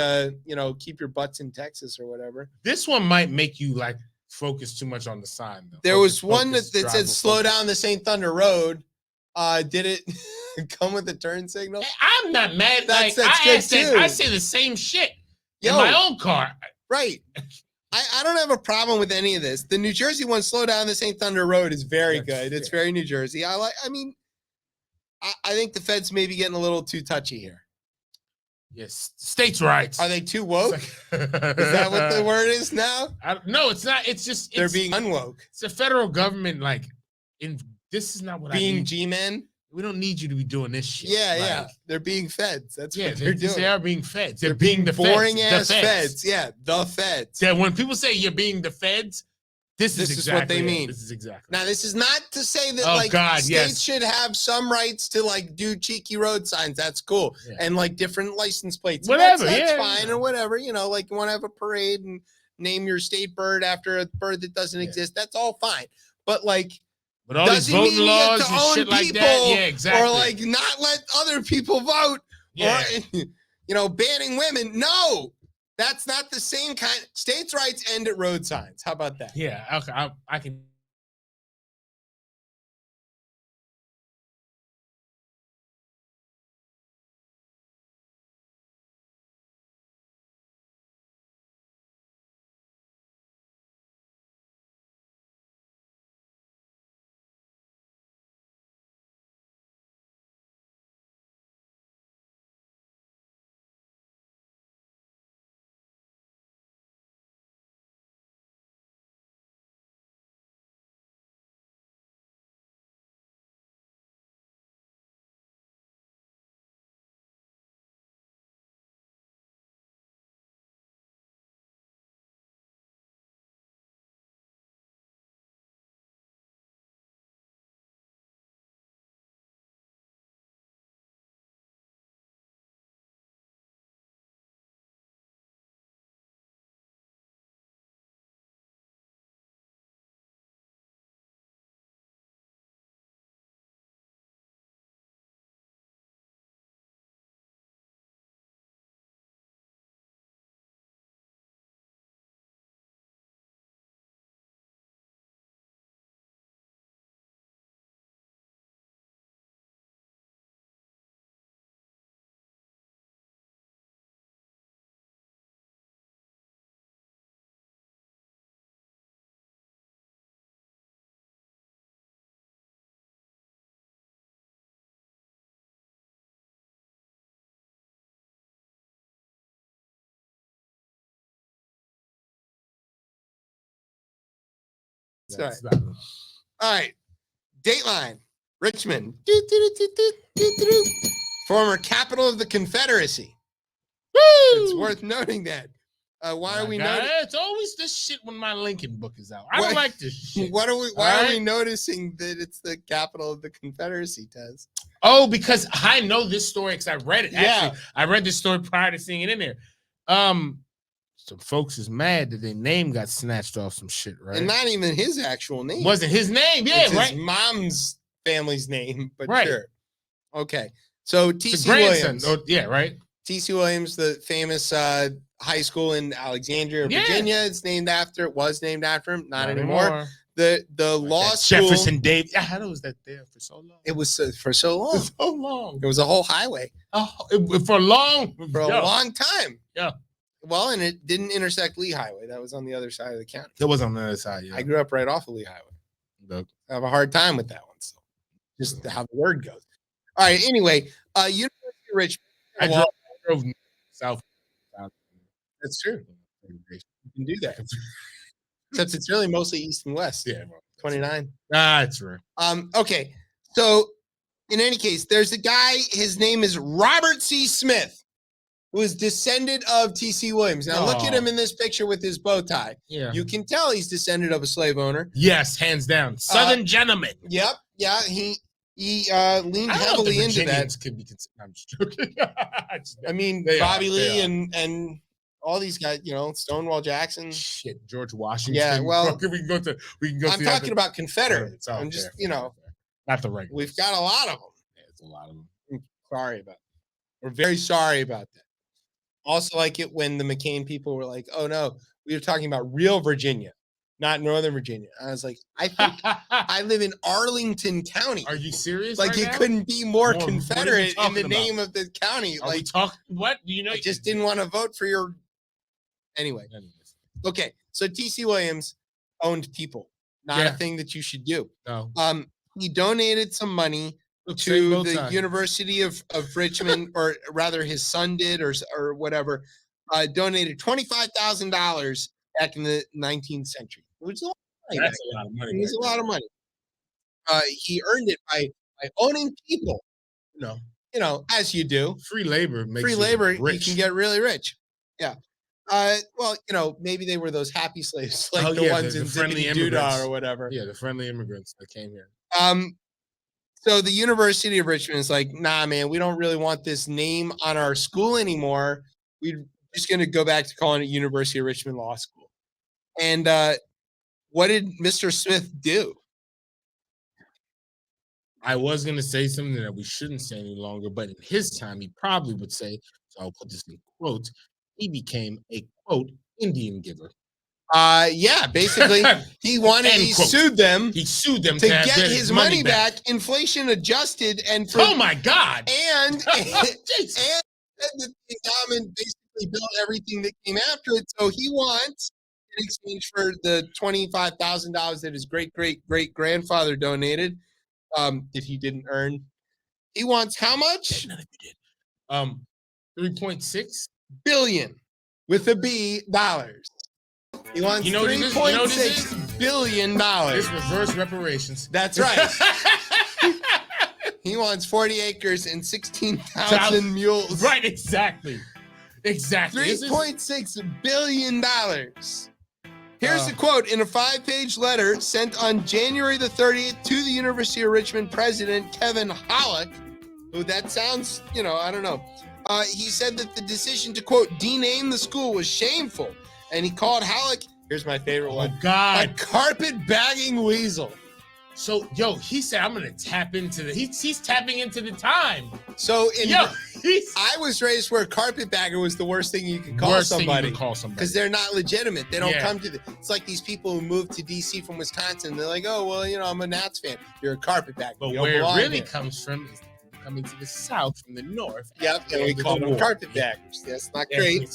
keep your butts in Texas or whatever. This one might make you like focus too much on the sign, though. There was one that said slow down the St. Thunder Road. Did it come with a turn signal? I'm not mad. That's I good too. I say the same shit in my own car. Right. I don't have a problem with any of this. The New Jersey one, slow down the St. Thunder Road, is very good. It's very New Jersey. I think the feds may be getting a little too touchy here. Yes. States' rights. Are they too woke? Is that what the word is now? No, it's not. It's just they're being unwoke. It's the federal government, this is not what being I need. G-men. We don't need you to be doing this shit. Yeah. They're being feds. That's what they're doing. They are being feds. They're being the boring feds. ass feds. Yeah, the feds. Yeah, when people say you're being the feds, this is exactly what they mean. This is exactly. Now, this is not to say that states should have some rights to do cheeky road signs. That's cool. Yeah. And different license plates. Whatever. That's fine or whatever. You want to have a parade and name your state bird after a bird that doesn't exist. That's all fine. But but all these voting laws and shit like that. Yeah, exactly. Or not let other people vote. Yeah. Or, banning women. No. That's not the same kind. States' rights end at road signs. How about that? Yeah, okay, I can. All right. Dateline, Richmond. Former capital of the Confederacy. It's worth noting that. Why are we It's always this shit when my Lincoln book is out. I don't like this shit. Why are we noticing that it's the capital of the Confederacy, Tez? Oh, because I know this story because I read it. Yeah. Actually, I read this story prior to seeing it in there. Some folks is mad that their name got snatched off some shit, right? And not even his actual name. Wasn't his name, yeah, it's right? His mom's family's name, but right. Sure. Okay. So T.C. Williams. Williams. Yeah, right. T.C. Williams, the famous high school in Alexandria, Virginia. It's named after. It was named after him. Not anymore. The law school. Jefferson Davis. I had was that there for so long. It was for so long. For so long. It was a whole highway. For a long time. Yeah. Well, and it didn't intersect Lee Highway. That was on the other side of the county. It was on the other side. Yeah. I grew up right off of Lee Highway. I have a hard time with that one. So just how the word goes. All right. Anyway, University of Richmond. I drove south. That's true. You can do that. Except it's really mostly east and west. Yeah. 29. That's right. Okay. So in any case, there's a guy, his name is Robert C. Smith, who is descendant of T.C. Williams. Now look at him in this picture with his bow tie. Yeah. You can tell he's descendant of a slave owner. Yes, hands down. Southern gentleman. Yep. Yeah. He leaned heavily into that. Could be I'm just joking. I mean, Bobby Lee and all these guys, Stonewall Jackson. Shit, George Washington. Yeah, well, we can go. I'm talking about Confederates. I'm just, not the regular. We've got a lot of them. Yeah, it's a lot of them. I'm sorry about that. We're very sorry about that. Also, like it when the McCain people were like, "Oh no, we were talking about real Virginia, not Northern Virginia." I was like, "I think I live in Arlington County." Are you serious? Like right it now? couldn't be more Confederate in the name of the county. Are like, we talking? What do you know? I just didn't want to vote for your. Anyway, okay. So T.C. Williams owned people, not a thing that you should do. No. He donated some money to the University of Richmond, or rather, his son did, or whatever. Donated $25,000 back in the 19th century. Which is a lot of money. That's a lot of money. It was a lot of money. He earned it by owning people. As you do. Free labor makes free labor. Rich. You can get really rich. Yeah. Well, maybe they were those happy slaves, like the ones in friendly Doodah or whatever. Yeah, the friendly immigrants that came here. So the University of Richmond is like, nah, man, we don't really want this name on our school anymore. We're just going to go back to calling it University of Richmond Law School. And what did Mr. Smith do? I was going to say something that we shouldn't say any longer, but in his time, he probably would say, so I'll put this in quotes, he became a, quote, Indian giver. Yeah, basically, he sued them. He sued them to get his money back, inflation adjusted, and oh my God! And the endowment basically built everything that came after it. So he wants, in exchange for the $25,000 that his great grandfather donated, that he didn't earn, he wants how much? None of you did. 3.6 billion with a B dollars. He wants $3.6 billion. It's reverse reparations. That's right. He wants 40 acres and 16,000 mules. Right, exactly. $3.6 billion. Here's the quote in a 5-page letter sent on January the 30th to the University of Richmond president, Kevin Halleck, who that sounds, I don't know. He said that the decision to, quote, dename the school was shameful. And he called Halleck, here's my favorite one, God, a carpet-bagging weasel. So, he said, I'm going to tap into he's tapping into the time. So, I was raised where carpetbagger was the worst thing you could call somebody. Because they're not legitimate. They don't come to it's like these people who moved to D.C. from Wisconsin. They're like, oh, well, I'm a Nats fan. You're a carpetbagger. But where it really comes from is coming to the south from the north. Yep, and we call them carpetbaggers. That's not great.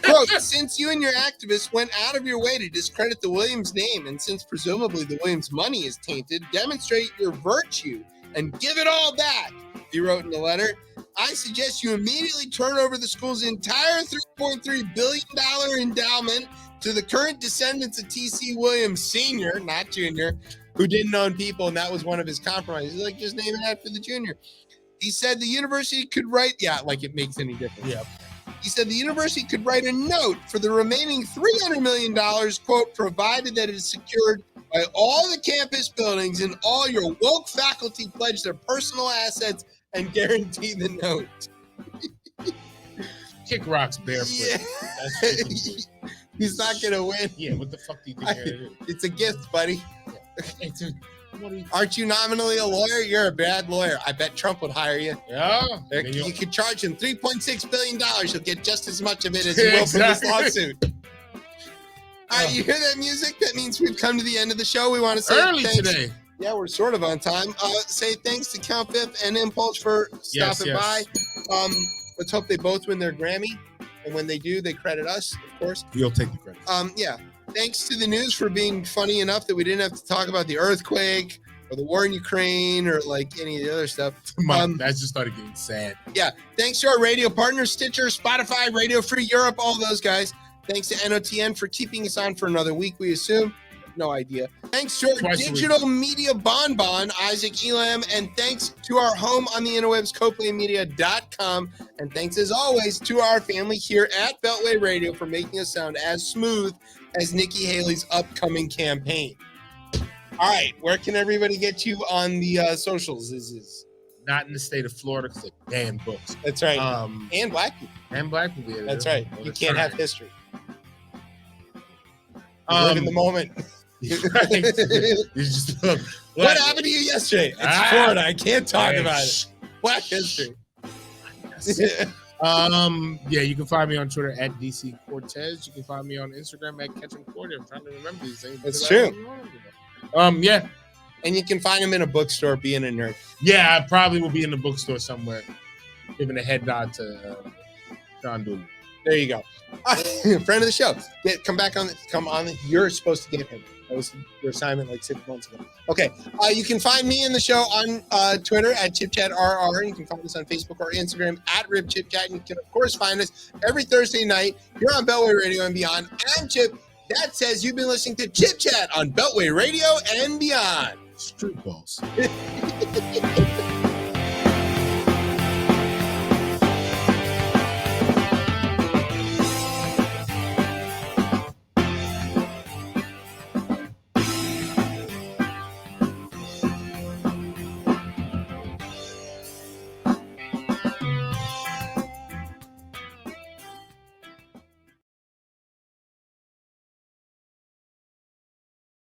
Quote, since you and your activists went out of your way to discredit the Williams name, and since presumably the Williams money is tainted, demonstrate your virtue and give it all back, he wrote in the letter. I suggest you immediately turn over the school's entire $3.3 billion endowment to the current descendants of T.C. Williams Sr., not Jr., who didn't own people, and that was one of his compromises. He's like, just name it after the junior. He said the university could write, like it makes any difference. Yeah. He said the university could write a note for the remaining $300 million, quote, provided that it is secured by all the campus buildings and all your woke faculty pledge their personal assets and guarantee the note. Kick rocks barefoot. Yeah. That's what you do. He's not going to win. Yeah, what the fuck do you think you're gonna do? It's a gift, buddy. It's a, what are you, Aren't you nominally a lawyer? You're a bad lawyer. I bet Trump would hire you. yeah. You could charge him $3.6 billion. He'll get just as much of it as he will from this Exactly. lawsuit. All right, you hear that music? That means we've come to the end of the show. We want to say Early thanks. today. Yeah, we're sort of on time. Say thanks to Count Fifth and Impulse for stopping by. Let's hope they both win their Grammy. And when they do, they credit us, of course. You'll take the credit. Yeah. Thanks to the news for being funny enough that we didn't have to talk about the earthquake or the war in Ukraine or like any of the other stuff. I just started getting sad. Yeah. Thanks to our radio partners, Stitcher, Spotify, Radio Free Europe, all those guys. Thanks to NOTN for keeping us on for another week, we assume. No idea. Thanks to our Twice a week. digital media bonbon, Isaac Elam, and thanks to our home on the interwebs, CopleyMedia.com. And thanks, as always, to our family here at Beltway Radio for making us sound as smooth as Nikki Haley's upcoming campaign. All right, where can everybody get you on the socials? Not in the state of Florida because they ban books. That's right. And black people. And black people. Yeah, That's right. You can't have history. Live in the moment. Right. You just look. What happened to you yesterday? It's Florida. I can't talk about it. Black history. Yeah, you can find me on Twitter at DC Cortez. You can find me on Instagram at Catch 'em Cordy. I'm trying to remember these things. That's true. Yeah. And you can find him in a bookstore being a nerd. Yeah, I probably will be in the bookstore somewhere, giving a head nod to John Dooley. There you go. Friend of the show. Come on. You're supposed to get him. That was your assignment like 6 months ago. Okay. You can find me in the show on Twitter at ChipChatRR. And you can find us on Facebook or Instagram at RibChipChat. And you can, of course, find us every Thursday night here on Beltway Radio and Beyond. I'm Chip. That says you've been listening to Chip Chat on Beltway Radio and Beyond. Street balls.